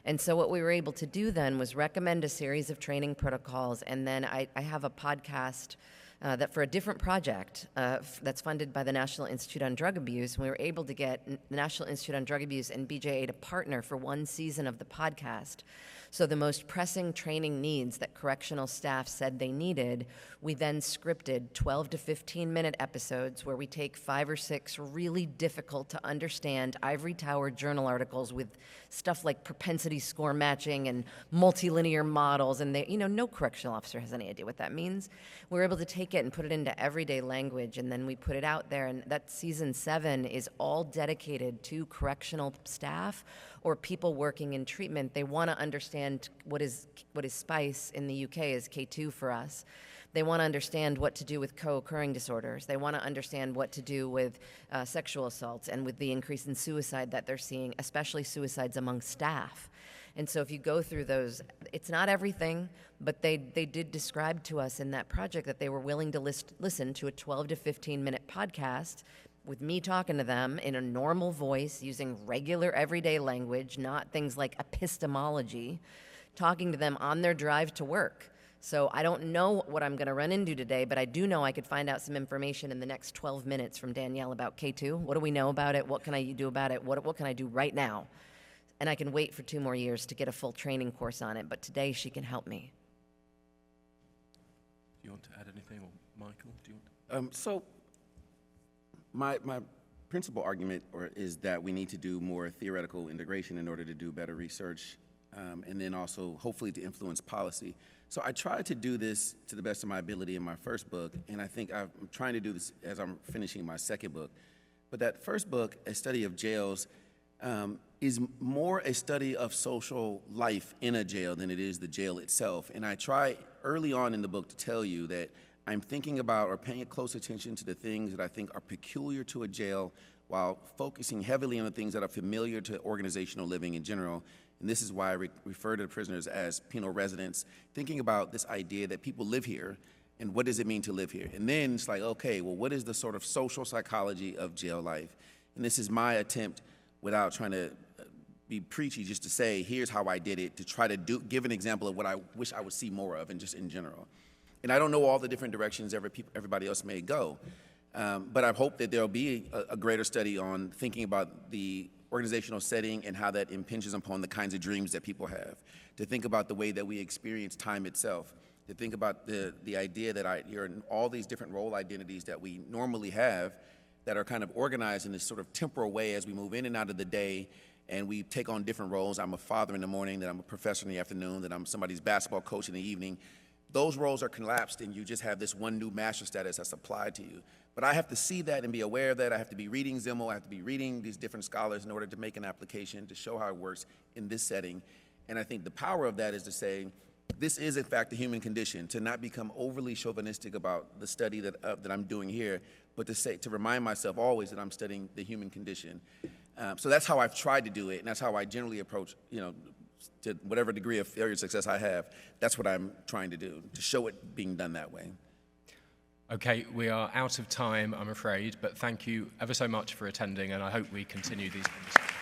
And so what we were able to do then was recommend a series of training protocols, and then I have a podcast that for a different project that's funded by the National Institute on Drug Abuse, and we were able to get the National Institute on Drug Abuse and BJA to partner for one season of the podcast. So the most pressing training needs that correctional staff said they needed, we then scripted 12 to 15-minute episodes where we take 5 or 6 really difficult to understand ivory tower journal articles with stuff like propensity score matching and multilinear models, and they, no correctional officer has any idea what that means. We're able to take it and put it into everyday language, and then we put it out there, and that season 7 is all dedicated to correctional staff or people working in treatment. They want to understand what is SPICE in the UK is K2 for us. They want to understand what to do with co-occurring disorders. They want to understand what to do with sexual assaults and with the increase in suicide that they're seeing, especially suicides among staff. And so if you go through those, it's not everything, but they did describe to us in that project that they were willing to listen to a 12 to 15-minute podcast with me talking to them in a normal voice, using regular everyday language, not things like epistemology, talking to them on their drive to work. So I don't know what I'm going to run into today, but I do know I could find out some information in the next 12 minutes from Danielle about K2. What do we know about it? What can I do about it? What can I do right now? And I can wait for 2 more years to get a full training course on it, but today she can help me. Do you want to add anything, or Michael, do you want So my principal argument is that we need to do more theoretical integration in order to do better research, and then also hopefully to influence policy. So I tried to do this to the best of my ability in my first book, and I think I'm trying to do this as I'm finishing my second book. But that first book, A Study of Jails, is more a study of social life in a jail than it is the jail itself. And I try early on in the book to tell you that I'm thinking about or paying close attention to the things that I think are peculiar to a jail while focusing heavily on the things that are familiar to organizational living in general. And this is why I refer to the prisoners as penal residents, thinking about this idea that people live here and what does it mean to live here? And then it's like, okay, well, what is the sort of social psychology of jail life? And this is my attempt, without trying to be preachy, just to say, here's how I did it, to try to give an example of what I wish I would see more of, and just in general. And I don't know all the different directions everybody else may go, but I hope that there'll be a greater study on thinking about the organizational setting and how that impinges upon the kinds of dreams that people have, to think about the way that we experience time itself, to think about the idea that you're in all these different role identities that we normally have that are kind of organized in this sort of temporal way as we move in and out of the day, and we take on different roles. I'm a father in the morning, that I'm a professor in the afternoon, that I'm somebody's basketball coach in the evening. Those roles are collapsed, and you just have this one new master status that's applied to you. But I have to see that and be aware of that. I have to be reading Zimmel, I have to be reading these different scholars in order to make an application to show how it works in this setting. And I think the power of that is to say, this is in fact the human condition, to not become overly chauvinistic about the study that I'm doing here, but to remind myself always that I'm studying the human condition. So that's how I've tried to do it, and that's how I generally approach, to whatever degree of failure or success I have, that's what I'm trying to do, to show it being done that way. Okay, we are out of time, I'm afraid, but thank you ever so much for attending, and I hope we continue these conversations.